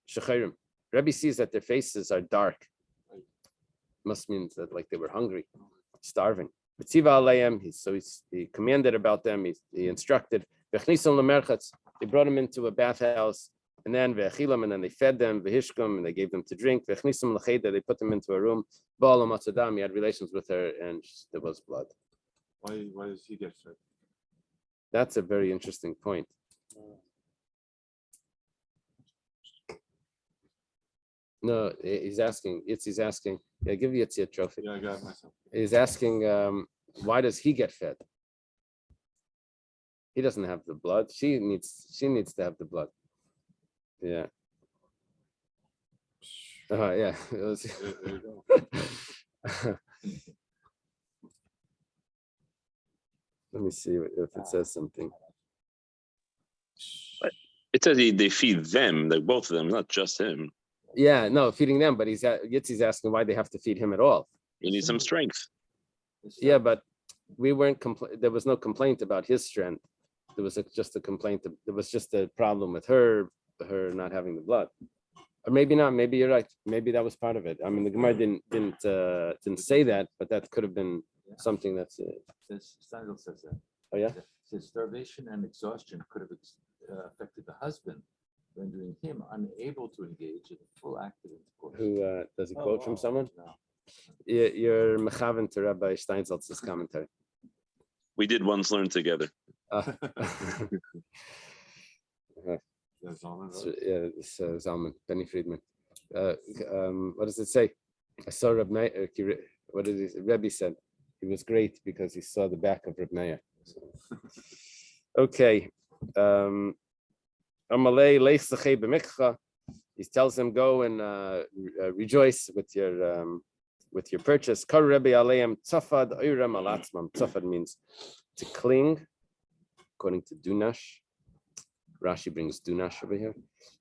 Shechirim. Rebbe sees that their faces are dark. Must mean that like they were hungry, starving. So he commanded about them. He instructed. They brought him into a bathhouse. And then ve'achilam, and then they fed them, vehishkum, and they gave them to drink, ve'chnisum l'cheda, they put them into a room, ba'al matzadam, he had relations with her, and there was blood. Why does he get fed? That's a very interesting point. No, he's asking, Yitzi's asking, yeah, give Yitzi a trophy. Yeah, I got it myself. He's asking, why does he get fed? He doesn't have the blood. She needs to have the blood. Yeah. Yeah. There you go. Let me see if it says something. It says they feed them, like both of them, not just him. Yeah, no, feeding them, but Yitzi's asking why they have to feed him at all. You need some strength. Yeah, but we weren't there was no complaint about his strength. There was just a complaint. There was just a problem with her not having the blood. Or maybe not. Maybe you're right. Maybe that was part of it. I mean, the Gemara didn't say that, but that could have been something that's. Steinzel says that. Oh yeah. It says starvation and exhaustion could have affected the husband, rendering him unable to engage in full active intercourse. Who does he quote from someone? No. You're mechaven to Rabbi Steinsaltz's commentary. We did once learn together. That's all, right? Yeah, it's Zalman, Benny Friedman. What does it say? I saw Reb Meir. What did he say? Rebbe said he was great because he saw the back of Reb Meir. So. Okay. Amalei leich sechei b'mikcha. He tells him, go and rejoice with your purchase. Kar Rebbe aleim tzafad oirem alatzmam. Tzafad means to cling, according to Dunash. Rashi brings Dunash over here.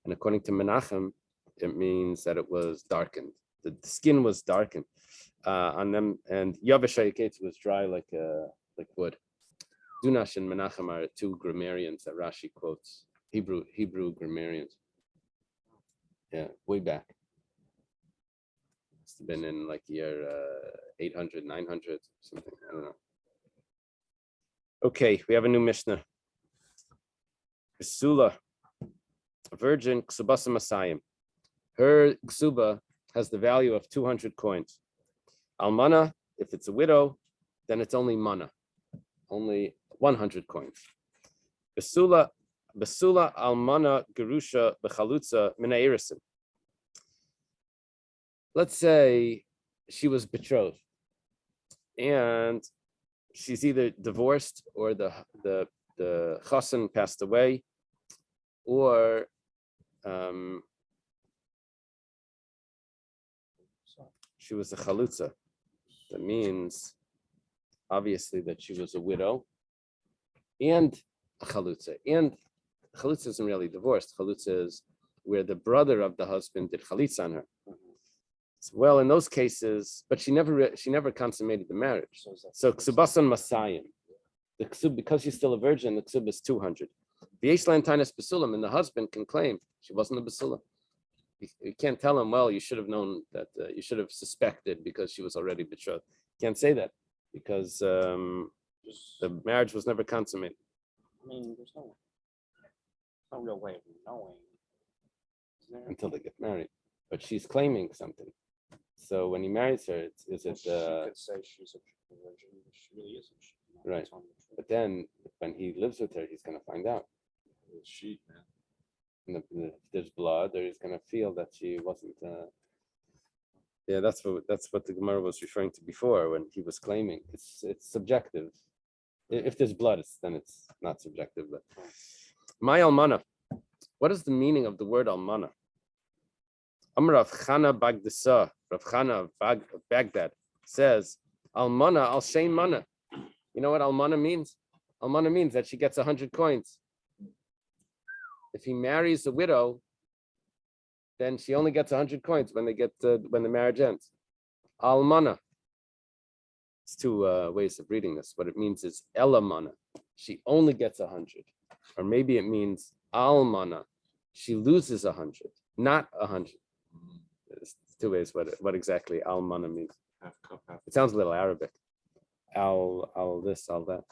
And according to Menachem, it means that it was darkened. The skin was darkened on them, and Yavashayaketz was dry like wood. Dunash and Menachem are two grammarians that Rashi quotes, Hebrew grammarians. Yeah, way back. Must have been in like year 800, 900, something. I don't know. Okay, we have a new Mishnah. Kesula, a virgin, Kesubos Masayim. Her ksuba has the value of 200 coins. Almana, if it's a widow, then it's only mana, only 100 coins. Besula almana gerusha bechalutza mina irisim. Let's say she was betrothed, and she's either divorced or the chassan passed away, or she was a chalutza. That means obviously that she was a widow and a chalutza. And chalutza isn't really divorced. Chalutza is where the brother of the husband did chalitza on her. Well, in those cases, but she never consummated the marriage. So Kesubos Masayim. The ksub, because she's still a virgin, the ksub is 200. V'yesh tainus basulam, and the husband can claim she wasn't a basula. You can't tell him, well, you should have known that, you should have suspected because she was already betrothed. You can't say that because the marriage was never consummated. I mean, there's no real way of knowing. Until they get married. But she's claiming something. So when he marries her, she could say she's a virgin, she really isn't. Right. But then when he lives with her, he's going to find out. Sheet, man. And if there's blood, or he's going to feel that she wasn't. Yeah, that's what the Gemara was referring to before when he was claiming. It's subjective. If there's blood, then it's not subjective. But my almana. What is the meaning of the word almana? Amar Rav Chana Bagdasa, Rav Chana of Baghdad says, almana al shein mana. You know what almana means? Almana means that she gets 100 coins. If he marries a widow, then she only gets 100 coins when the marriage ends. Almana. It's two ways of reading this. What it means is elamana. She only gets 100. Or maybe it means almana. She loses 100, not 100. There's two ways what exactly almana means. Half cup, half. It sounds a little Arabic. Al this, al that.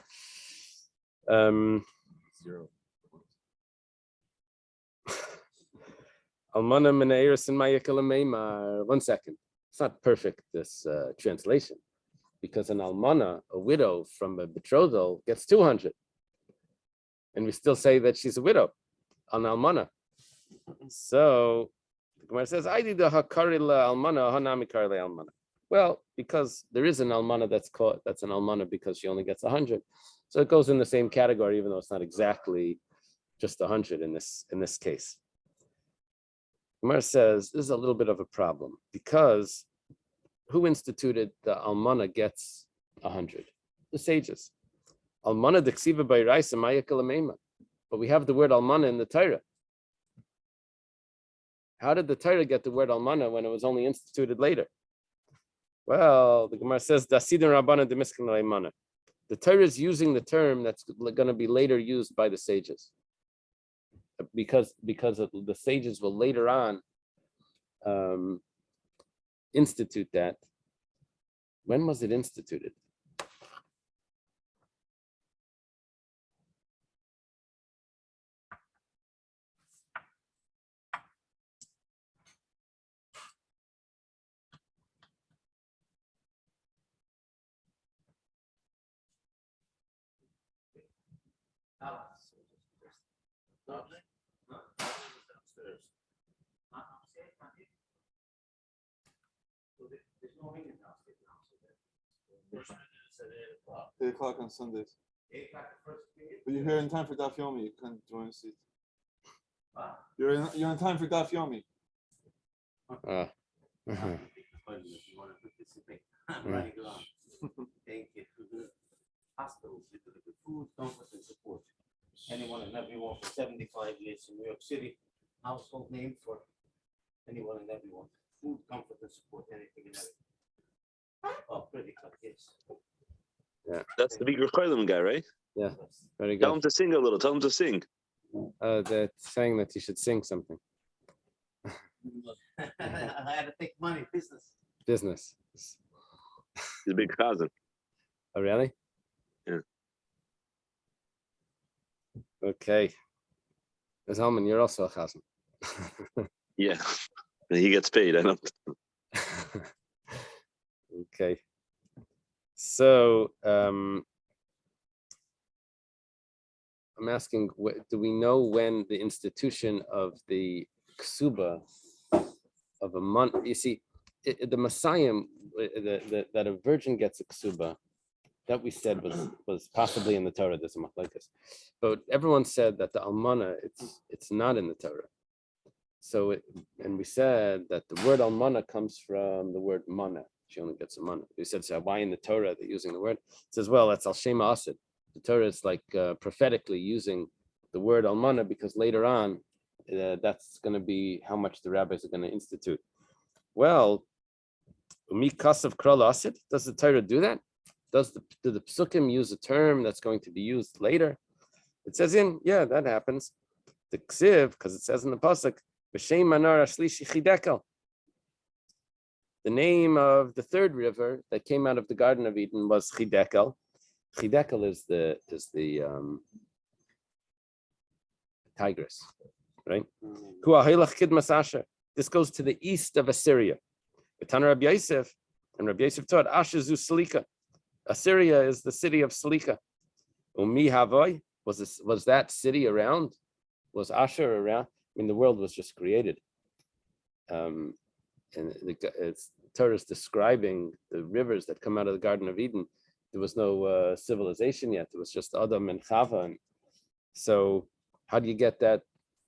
0. Almana Meneiris and Mayakalameimar. 1 second. It's not perfect, this translation, because an almana, a widow from a betrothal, gets 200. And we still say that she's a widow, an almana. So the Gemara says, I did the hakari la almana, hanami karle almana. Well, because there is an almana that's an almana because she only gets 100. So it goes in the same category, even though it's not exactly just 100 in this case. Gemara says this is a little bit of a problem because who instituted the almana gets 100? The sages. Almana deksiva by Raisa Mayakalameima. But we have the word almana in the Torah. How did the Torah get the word almana when it was only instituted later? Well, the Gemara says Dasidin Rabbana demiskin almana. The Torah is using the term that's going to be later used by the sages, because the sages will later on institute that. When was it instituted? Eight o'clock on Sundays. But you're here in time for Daf Yomi. You can't join a seat. You're in time for Daf Yomi. Thank you. Hospitals, we deliver food, comfort, and support. Anyone and everyone for 75 years in New York City. Household name for anyone and everyone. Food, comfort, and support, anything and everything. Oh, pretty cut, yes. Yeah. That's the big Recholim guy, right? Yeah, very Tell good. him to sing a little. Tell him to sing. They're saying that you should sing something. I had to take money, business. Business. He's a big cousin. Oh, really? Yeah. Okay. Ms. Hellman, you're also a chazan. Yeah. He gets paid. I don't. Okay. So I'm asking, do we know when the institution of the ksuba of a month? You see, the Messiah, that a virgin gets a ksuba, that we said was possibly in the Torah. There's a machlokes, but everyone said that the almana it's not in the Torah. So and we said that the word almana comes from the word mana. She only gets a mana. We said, so why in the Torah they're using the word? It says, well, that's al shema asid. The Torah is like prophetically using the word almana because later on that's going to be how much the rabbis are going to institute. Well, umi kasav kral asid. Does the Torah do that? Do the psukim use a term that's going to be used later? It says yeah, that happens. The ksiv, because it says in the pasuk, b'shem manar ashlishi chidekel. The name of the third river that came out of the Garden of Eden was Chidekel. Chidekel is the Tigris, right? This goes to the east of Assyria. Rabbi Yosef taught Asher zu Salika. Assyria is the city of Salika. Umi Havoy, was that city around? Was Asher around? I mean, the world was just created. And it's Torah is describing the rivers that come out of the Garden of Eden. There was no civilization yet. It was just Adam and Chava. And so how do you get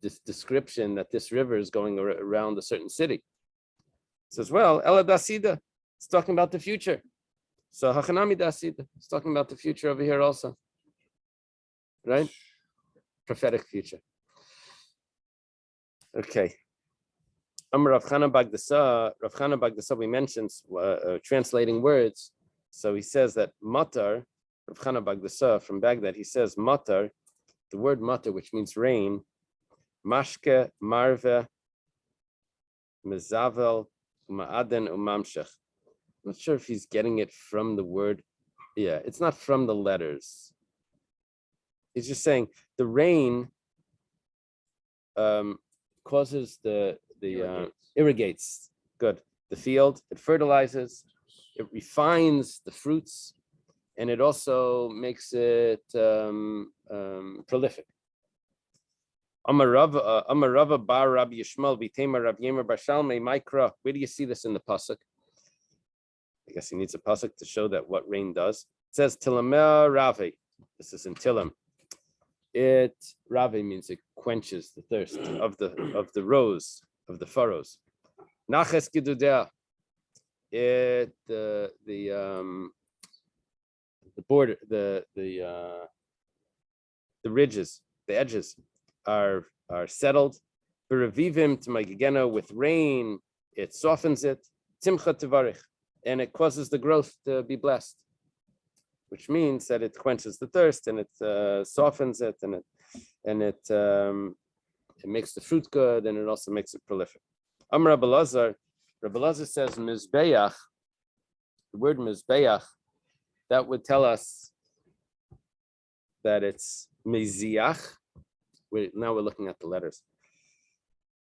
this description that this river is going around a certain city? It says, well, Ela Dasida, it's talking about the future. So Hachanami Dasida, it's talking about the future over here also. Right? Prophetic future. Okay. Rav Chana Bagdasa, we mentioned translating words. So he says that matar, Rav Chana Bagdasa from Baghdad, he says matar, the word matar, which means rain, mashke, marve, mezavel, ma'aden, umamshech. I'm not sure if he's getting it from the word. Yeah, it's not from the letters. He's just saying the rain causes the irrigates. Good. The field, it fertilizes, it refines the fruits, and it also makes it prolific. Amar Rava bar Rabbi Yishmael b'tema Rabbi Yemer bar Shalmei Mikra. Where do you see this in the pasuk? I guess he needs a pasuk to show that what rain does. It says Tilameh Ravi. This is in Tilim. Ravi means it quenches the thirst of the rows, of the furrows. Naches Gidudea. The border, the ridges, the edges are settled. Berevivim to Magigena, with rain, it softens it. Timcha Tevarich, and it causes the growth to be blessed, which means that it quenches the thirst and it softens it, and it makes the fruit good, and it also makes it prolific. Amar Rabbi Elazar says Mizbeach, the word Mizbeach, that would tell us that it's Miziach. Now we're looking at the letters.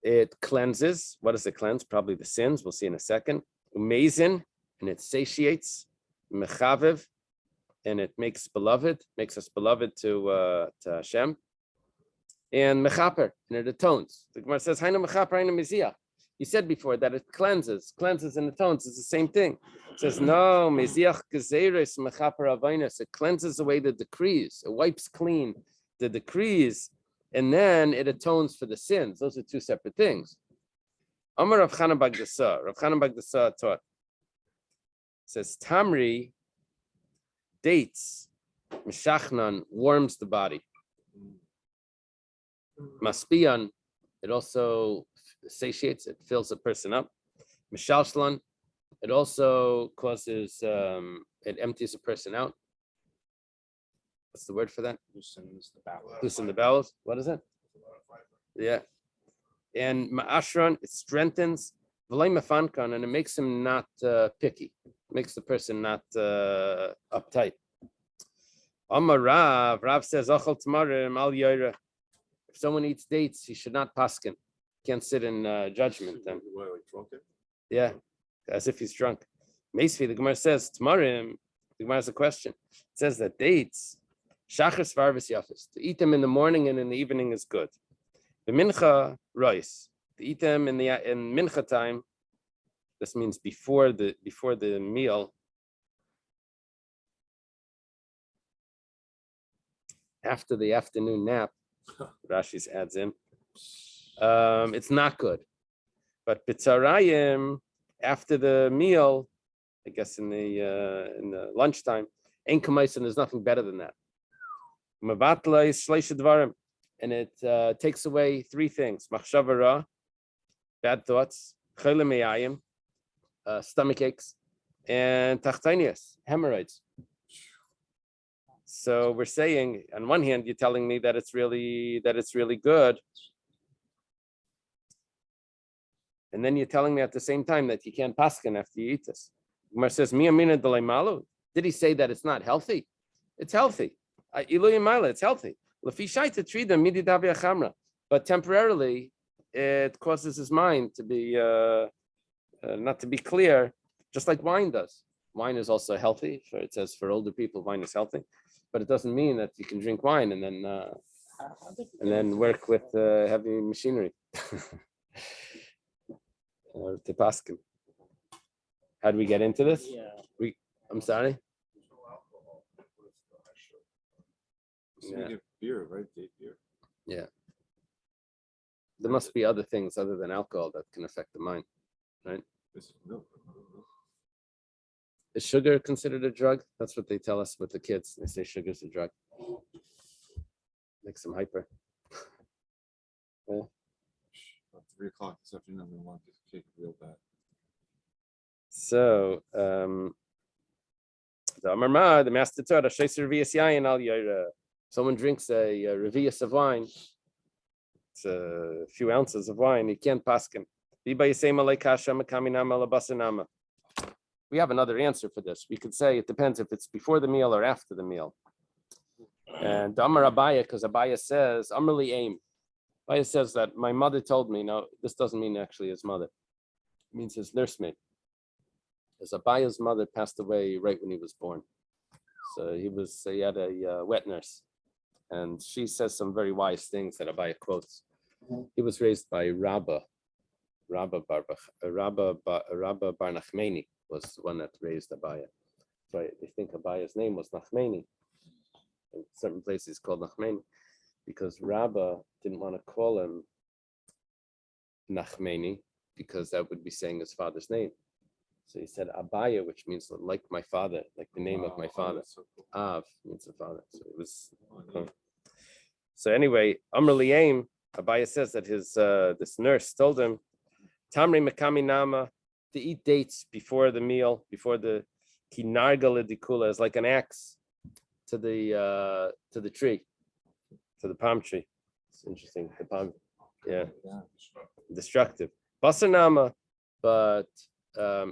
It cleanses. What does it cleanse? Probably the sins. We'll see in a second. Umezin, and it satiates. Mechaviv, and it makes us beloved to Hashem. And mechaper, and it atones. The Gemara says, Hainu mechaper, hainu miziach. You said before that it cleanses and atones. It's the same thing. It says, no, miziach gezeres mechaper avainas. It cleanses away the decrees. It wipes clean the decrees, and then it atones for the sins. Those are two separate things. Amar Rav Chanan Bagdasa. Rav Chanan Bagdasa taught. It says, Tamri, dates, Meshachnan, warms the body. Maspian, it also satiates, it fills a person up. Mishalshlan, it also causes, it empties a person out. What's the word for that? Loosens the bowels. Loosen the bowels. What is it? Yeah. And ma'ashran, it strengthens. V'lei mafankan, and it makes him not picky. Makes the person not uptight. Amar Rav says, Achal tamarim al yoyra. If someone eats dates, he should not paskin. Can't sit in judgment. Then. Yeah, as if he's drunk. Meisvi, the Gemara says, Tamarim, the Gemara has a question. It says that dates, Shachar Svarvis Yafis, to eat them in the morning and in the evening is good. The mincha rice, to eat them in mincha time, this means before the meal, after the afternoon nap, Rashi adds in, it's not good. But Bitzarayim, after the meal, I guess in the lunchtime, Ein Kamaisin, there's nothing better than that. Mavatla is Shleisha Dvarim, and it takes away three things: Machshavara, bad thoughts, Chayla Meyayim, stomach aches, and Tachtanias, hemorrhoids. So we're saying, on one hand, you're telling me that it's really good, and then you're telling me at the same time that you can't paskin after you eat this. Gemara says, "Mi amina d'lei malu." Did he say that it's not healthy? It's healthy. It's healthy. But temporarily, it causes his mind to be not to be clear, just like wine does. Wine is also healthy. It says for older people, wine is healthy, but it doesn't mean that you can drink wine and then work with heavy machinery. Or Tepaskin. How do we get into this? Yeah. I'm sorry. So you get beer, right? Date beer. Yeah. There must be other things other than alcohol that can affect the mind, right? This is milk. Is sugar considered a drug? That's what they tell us with the kids. They say sugar's a drug. Makes them hyper. Yeah. About 3 o'clock this afternoon, we want this cake real bad. So, the Amarma, the master taught a sheiser revius yayin al yoyra. Someone drinks a revius of wine. It's a few ounces of wine. You can't paskin. We have another answer for this. We could say it depends if it's before the meal or after the meal. And Amar Abaya, because Abaya says, Amarli aim. Abaya says that my mother told me. Now, this doesn't mean actually his mother. It means his nursemaid. His Abaya's mother passed away right when he was born. So he had a wet nurse. And she says some very wise things that Abaya quotes. He was raised by Rabba Bar Nachmani was the one that raised Abaya. So they think Abaya's name was Nachmani. In certain places it's called Nachmani because Rabba didn't want to call him Nachmani because that would be saying his father's name. So he said Abaya, which means like my father, like the name of my father. Av means the father. So it was. So anyway, Amr Liam, Abaya says that his this nurse told him, Tamri Makami Nama, to eat dates before the meal, before the Kinarga Lidikula is like an axe to the tree, to the palm tree. It's interesting. The palm, yeah, destructive. Basanama, but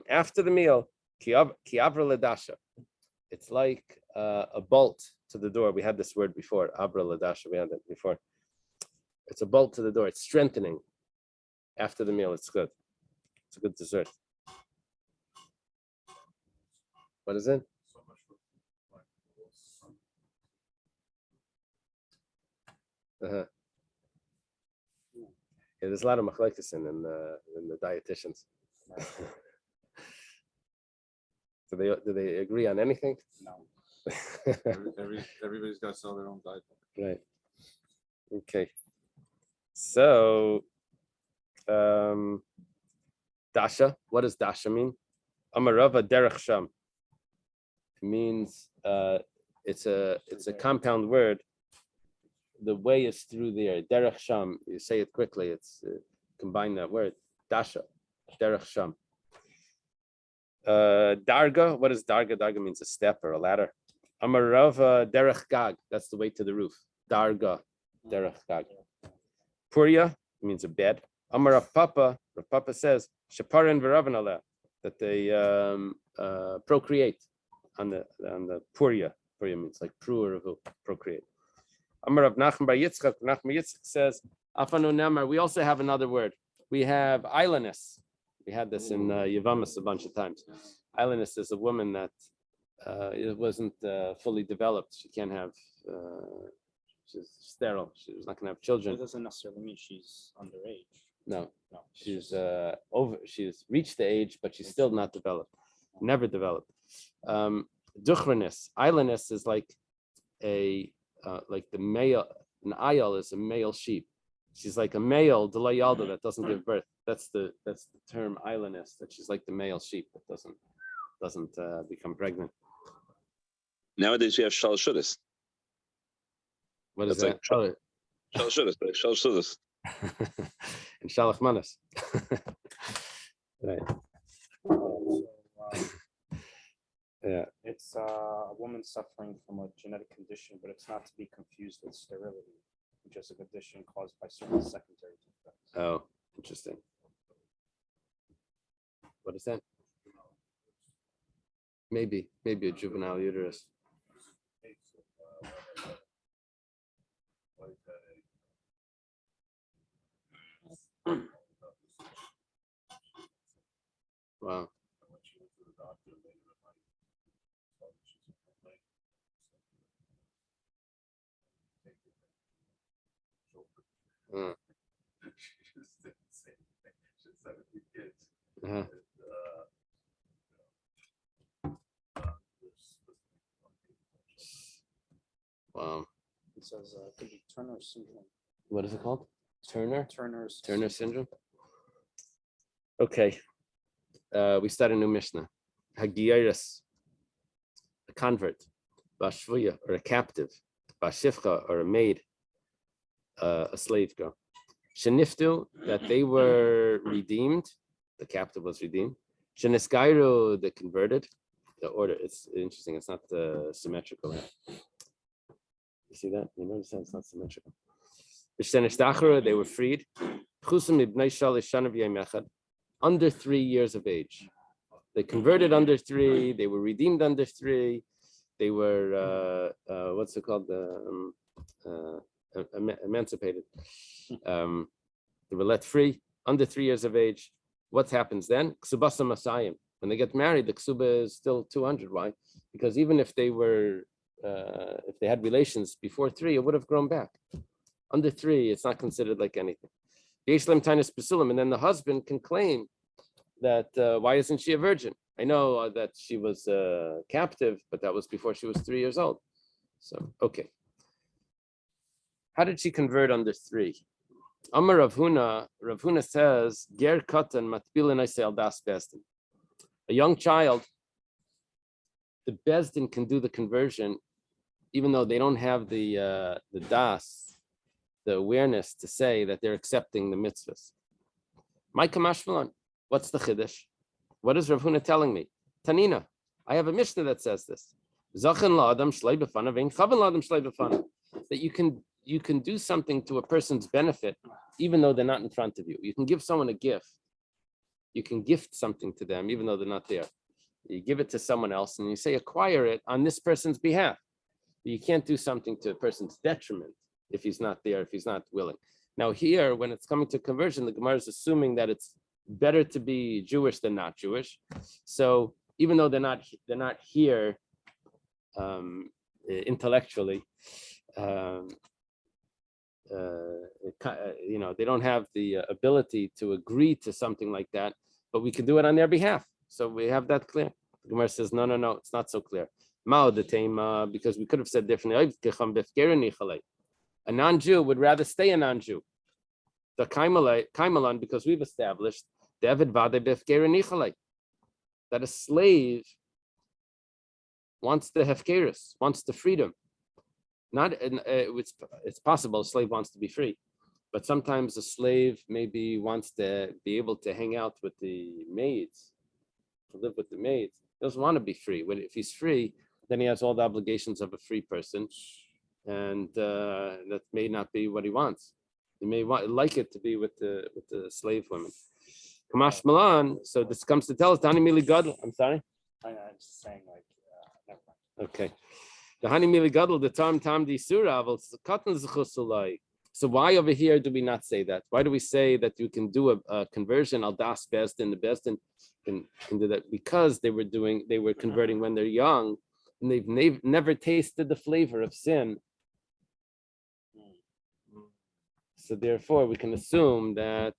after the meal, Kiavra Ledasha. It's like a bolt to the door. We had this word before, Abra Ledasha. We had it before. It's a bolt to the door. It's strengthening. After the meal, it's good. It's a good dessert. What is it? Yeah, there's a lot of machlekes in the dietitians. Do they agree on anything? No. Everybody's got to sell their own diet. Right. Okay. So, Dasha. What does Dasha mean? Amarava derech sham. It means it's a compound word. The way is through there. Derech sham. You say it quickly. It's combine that word. Dasha. Derech sham. Darga. What is darga? Darga means a step or a ladder. Amarava derech gag. That's the way to the roof. Darga. Derech gag. Purya means a bed. Amar Rav Papa says shaparin v'ravan aleh, that they procreate on the Purya. Purya means like procreate. Amar Rav Nachman bar Yitzchak. Nachman bar Yitzchak says afanu nemar. We also have another word. We have islandess. We had this in Yavamas a bunch of times. Islandess is a woman that it wasn't fully developed. She can't have. She's sterile. She's not going to have children. It doesn't necessarily mean she's underage. No, No. she's She's reached the age, but she's still not developed. Never developed. Duchranis, islandess is like like the male. An ayal is a male sheep. She's like a male delayalda that doesn't give birth. That's the term islandess. That she's like the male sheep that doesn't become pregnant. Nowadays we have shal shudas. What is That's that? Shal shudas, like shal shudas. And shalach manas. Right. Yeah. It's a woman suffering from a genetic condition, but it's not to be confused with sterility, which is a condition caused by certain secondary defects. Oh, interesting. What is that? Maybe a juvenile uterus. Wow. Uh-huh. Wow. It says it could be Turner syndrome. What is it called? Turner Turner syndrome. Okay. We start a new Mishnah. Hagiyaris, a convert. Bashvuya, or a captive. Bashifcha, or a maid. A slave girl. Sheniftu, that they were redeemed. The captive was redeemed. Sheniskairu, the converted. The order, it's interesting. It's not symmetrical. You see that? You notice that it's not symmetrical. They were freed. Under 3 years of age. They converted under 3. They were redeemed under 3. They were what's it called? emancipated. They were let free under 3 years of age. What happens then? Kesubos Masayim. When they get married, the ksuba is still 200. Why? Because even if they were, if they had relations before 3, it would have grown back. Under 3, it's not considered like anything. And then the husband can claim that why isn't she a virgin? I know that she was captive, but that was before she was 3 years old. So, okay. How did she convert under 3? Amar Rav Huna says, Ger katan matbilin al das bezdin. A young child, the bezdin can do the conversion, even though they don't have the das, the awareness to say that they're accepting the mitzvahs. My kamashmalan, what's the chiddush? What is Rav Huna telling me? Tanina, I have a mishnah that says this. Zachan la'adam shlei b'fanav, ein chavan la'adam shlei b'fanav. That you can do something to a person's benefit, even though they're not in front of you. You can give someone a gift. You can gift something to them, even though they're not there. You give it to someone else and you say, acquire it on this person's behalf. You can't do something to a person's detriment if he's not there, if he's not willing. Now here, when it's coming to conversion, the Gemara is assuming that it's better to be Jewish than not Jewish. So even though they're not here intellectually, they don't have the ability to agree to something like that, but we can do it on their behalf. So we have that clear. The Gemara says, no, it's not so clear. Because we could have said differently. A non-Jew would rather stay a non-Jew. The kaimalan, because we've established that a slave wants the hefkerus, wants the freedom. It's possible a slave wants to be free, but sometimes a slave maybe wants to be able to hang out with the maids, to live with the maids. He doesn't want to be free. If he's free, then he has all the obligations of a free person, and that may not be what he wants. He may like it to be with the slave women. Kamash Malan. So this comes to tell us, Tani Mili Gadol. I'm sorry. I'm just saying, never mind. Okay. The Hani Mili Gadol, the Tam Di Surah, so why over here do we not say that? Why do we say that you can do a conversion al das bezdin? The bezdin can do that because they were converting when they're young, and they've never tasted the flavor of sin. So therefore, we can assume that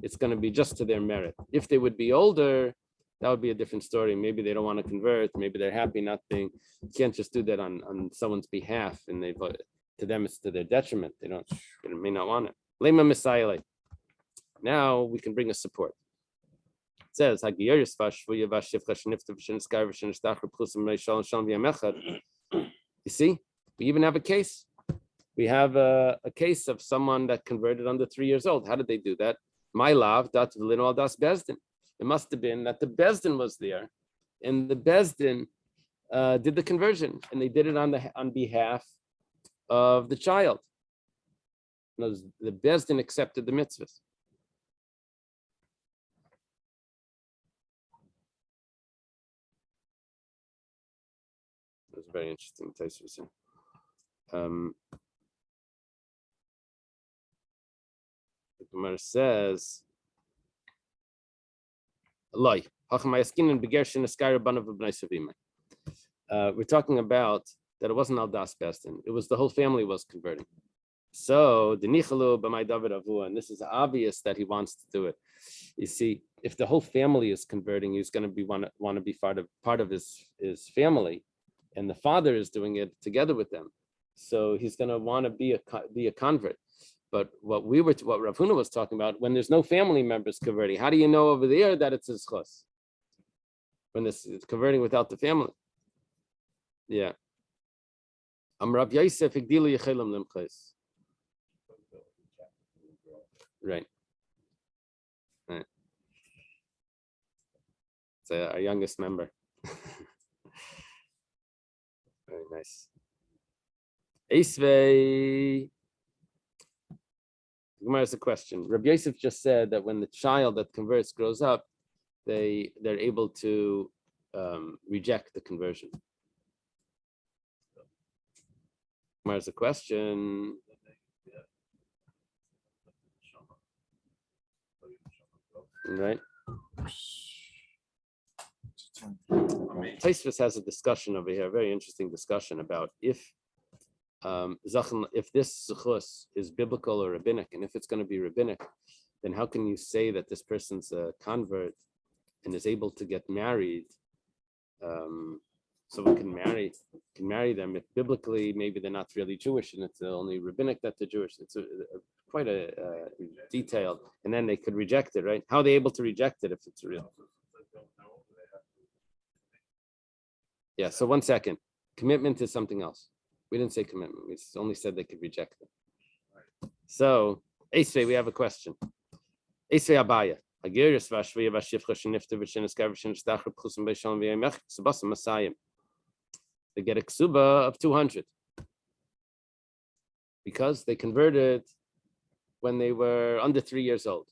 it's going to be just to their merit. If they would be older, that would be a different story. Maybe they don't want to convert. Maybe they're happy not being. You can't just do that on someone's behalf, and to them it's to their detriment. They may not want it. Lema Messiah. Now we can bring a support. It says, you see, we even have a case. We have a case of someone that converted under 3 years old. How did they do that? My love, das bezdin. It must have been that the bezdin was there, and the bezdin did the conversion, and they did it on behalf of the child. The bezdin accepted the mitzvahs. It was very interesting. The Gemara says, we're talking about that it wasn't al das bezdin, it was the whole family was converting. So the nichalu b'may David avua, and this is obvious that he wants to do it. You see, if the whole family is converting, he's going to want to be part of his family, and the father is doing it together with them. So he's going to want to be a convert. But what Rav Huna was talking about, when there's no family members converting, how do you know over there that it's his chus? When it's converting without the family. Yeah. Rav Yosef igdilu yechelim limchos. Right. It's our youngest member. Very nice. Esvei. Gemara has a question. Rabbi Yosef just said that when the child that converts grows up, they're able to reject the conversion. Gemara has a question. right? Tosfos has a discussion over here, a very interesting discussion about if this zechus is biblical or rabbinic, and if it's going to be rabbinic, then how can you say that this person's a convert and is able to get married? So we can marry them if biblically maybe they're not really Jewish and it's only rabbinic that they're Jewish. It's quite a detailed, and then they could reject it, right? How are they able to reject it if it's real? Yeah. So 1 second, commitment is something else. We didn't say commitment. We only said they could reject it. So, Esvei, we have a question. Esvei Abaya. They get a ksuba of 200 because they converted when they were under 3 years old.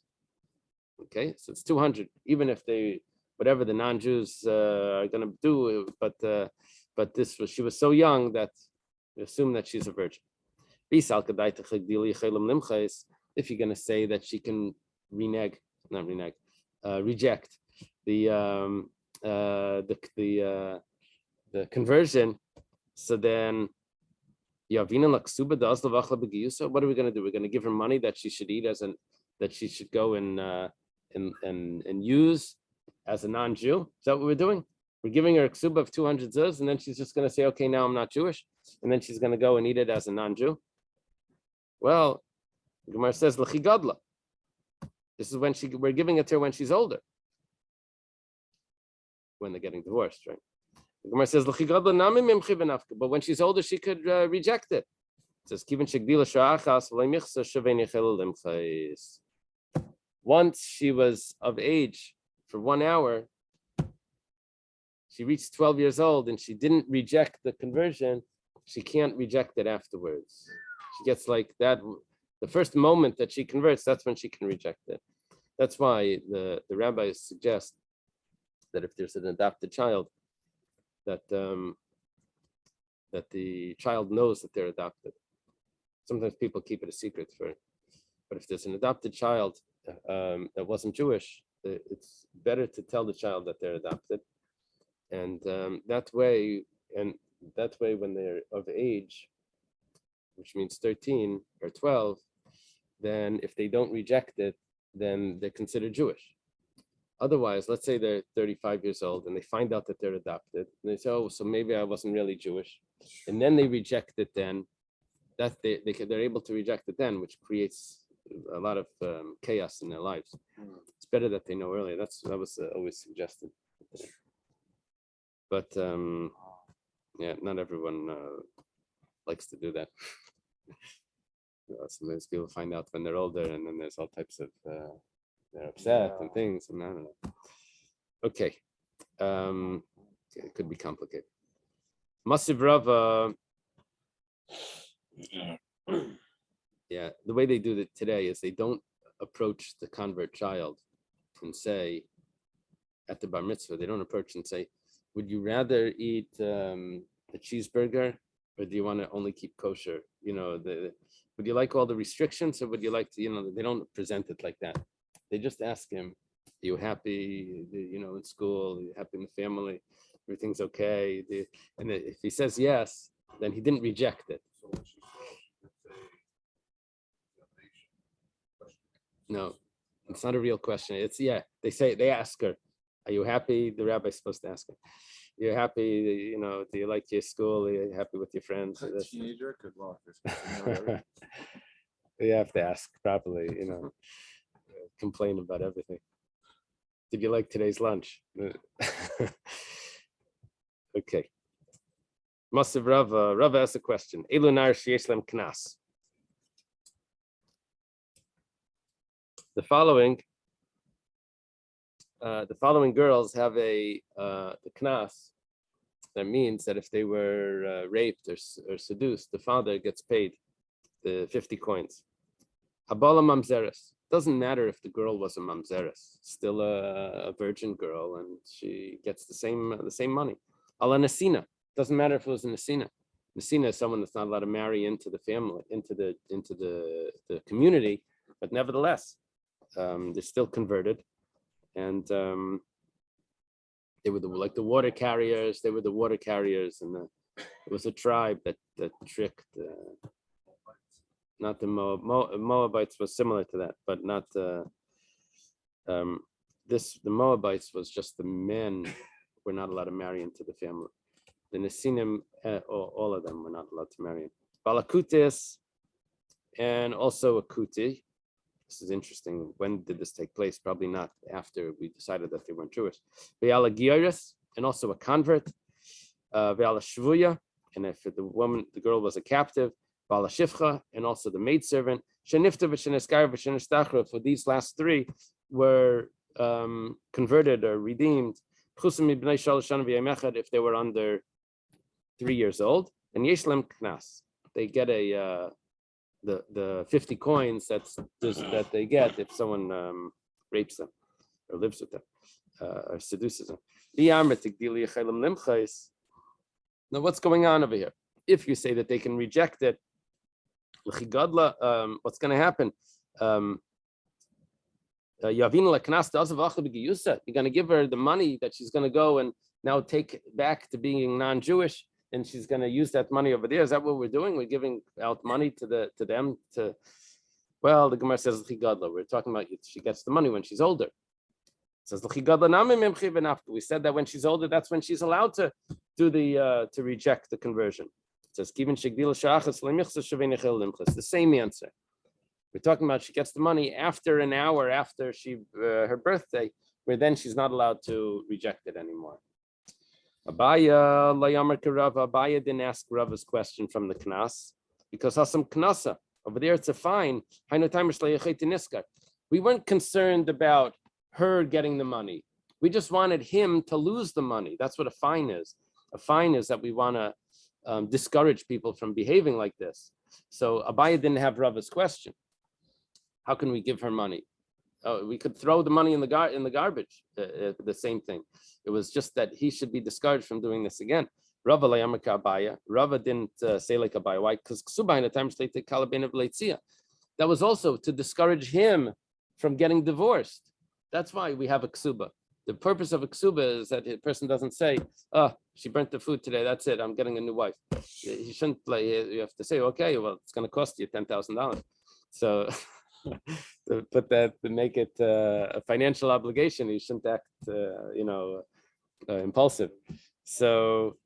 Okay, so it's 200, even if they, whatever the non-Jews are going to do, but she was so young that we assume that she's a virgin. If you're going to say that she can reject the conversion, so then what are we going to do? We're going to give her money that she should eat that she should go and use as a non-Jew. Is that what we're doing? We're giving her a ksuba of 200 zuz, and then she's just going to say, okay, now I'm not Jewish, and then she's going to go and eat it as a non-Jew. Well, Gemara says l'chi gadla. This is when we're giving it to her when she's older, when they're getting divorced, right? The Gemara says l'chi gadla nami mimchi v'nafka, but when she's older, she could reject it. It says kiven shegdila sha'achas v'lei michsa shavei nichel limchais. Once she was of age for 1 hour, she reached 12 years old and she didn't reject the conversion, she can't reject it afterwards. She gets like that, the first moment that she converts, that's when she can reject it. That's why the rabbis suggest that if there's an adopted child, that the child knows that they're adopted. Sometimes people keep it a secret but if there's an adopted child that wasn't Jewish, it's better to tell the child that they're adopted. And that way when they're of age, which means 13 or 12, then if they don't reject it, then they're considered Jewish. Otherwise, let's say they're 35 years old and they find out that they're adopted, and they say, oh, so maybe I wasn't really Jewish, and then they reject it. Then that they're able to reject it then, which creates a lot of chaos in their lives. It's better that they know earlier. That was always suggested. But yeah, not everyone likes to do that. Sometimes people find out when they're older, and then there's all types of they're upset and things, and I don't know. Okay, it could be complicated. Masiv Rava, yeah, the way they do it today is they don't approach the convert child and say at the bar mitzvah, they don't approach and say, would you rather eat the cheeseburger, or do you want to only keep kosher? Would you like all the restrictions, or would you like to, they don't present it like that. They just ask him, are you happy, in school? Are you happy in the family? Everything's okay? And if he says yes, then he didn't reject it. No, it's not a real question. They ask her, are you happy? The rabbi's supposed to ask her, you're happy, do you like your school? Are you happy with your friends? Teenager could walk. You have to ask properly, complain about everything. Did you like today's lunch? Okay. Masiv Rava asked a question. Elu nar sheyesh lem knas. The following girls have the knas. That means that if they were raped or seduced, the father gets paid the 50 coins. Habala mamzeres. Doesn't matter if the girl was a mamzeres, still a virgin girl, and she gets the same money. Ala nesina. Doesn't matter if it was a nesina. Nesina is someone that's not allowed to marry into the family, into the community, but nevertheless, they're still converted, and they were like the water carriers. They were the water carriers, and it was a tribe that tricked. Not the Moabites was similar to that, but not the Moabites was just the men were not allowed to marry into the family. The Nesinim, all of them were not allowed to marry. Balakutis, and also a Kuti. This is interesting. When did this take place? Probably not after we decided that they weren't Jewish. Ve'ala Gioris, and also a convert. Ve'ala Shvuya, and if the girl was a captive. Ve'ala Shifcha, and also the maidservant. Shenifta v'sheneskar v'shenestachra. For these last three were converted or redeemed. If they were under 3 years old, and Yeshlem Knas, they get the 50 coins that they get if someone rapes them or lives with them or seduces them. Now, what's going on over here? If you say that they can reject it, what's going to happen? You're going to give her the money that she's going to go and now take back to being non-Jewish, and she's going to use that money over there. Is that what we're doing? We're giving out money to them. Well, the Gemara says we're talking about she gets the money when she's older. It says we said that when she's older, that's when she's allowed to do to reject the conversion. It says the same answer. We're talking about she gets the money after an hour after her birthday, where then she's not allowed to reject it anymore. Abaya didn't ask Rava's question from the Knas, because Hasam Knasa, over there it's a fine. We weren't concerned about her getting the money. We just wanted him to lose the money. That's what a fine is. A fine is that we want to discourage people from behaving like this. So Abaya didn't have Rava's question. How can we give her money? We could throw the money in the garbage. The same thing. It was just that he should be discouraged from doing this again. Rava didn't say like Abaya. Why? Because that was also to discourage him from getting divorced. That's why we have a ksuba. The purpose of a ksuba is that the person doesn't say, "Oh, she burnt the food today. That's it. I'm getting a new wife." You shouldn't. You have to say, "Okay, well, it's going to cost you $10,000." So. To put that, to make it a financial obligation, you shouldn't act, impulsive. So,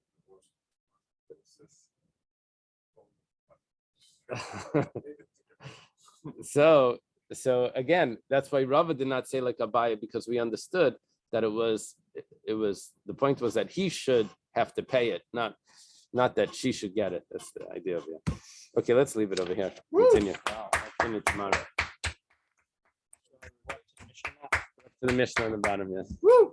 so again, that's why Rava did not say like Abaya, because we understood that it was the point was that he should have to pay it, not that she should get it. That's the idea of it. Okay, let's leave it over here. Continue. Continue tomorrow. To the Mishnah on the bottom, yes. Woo!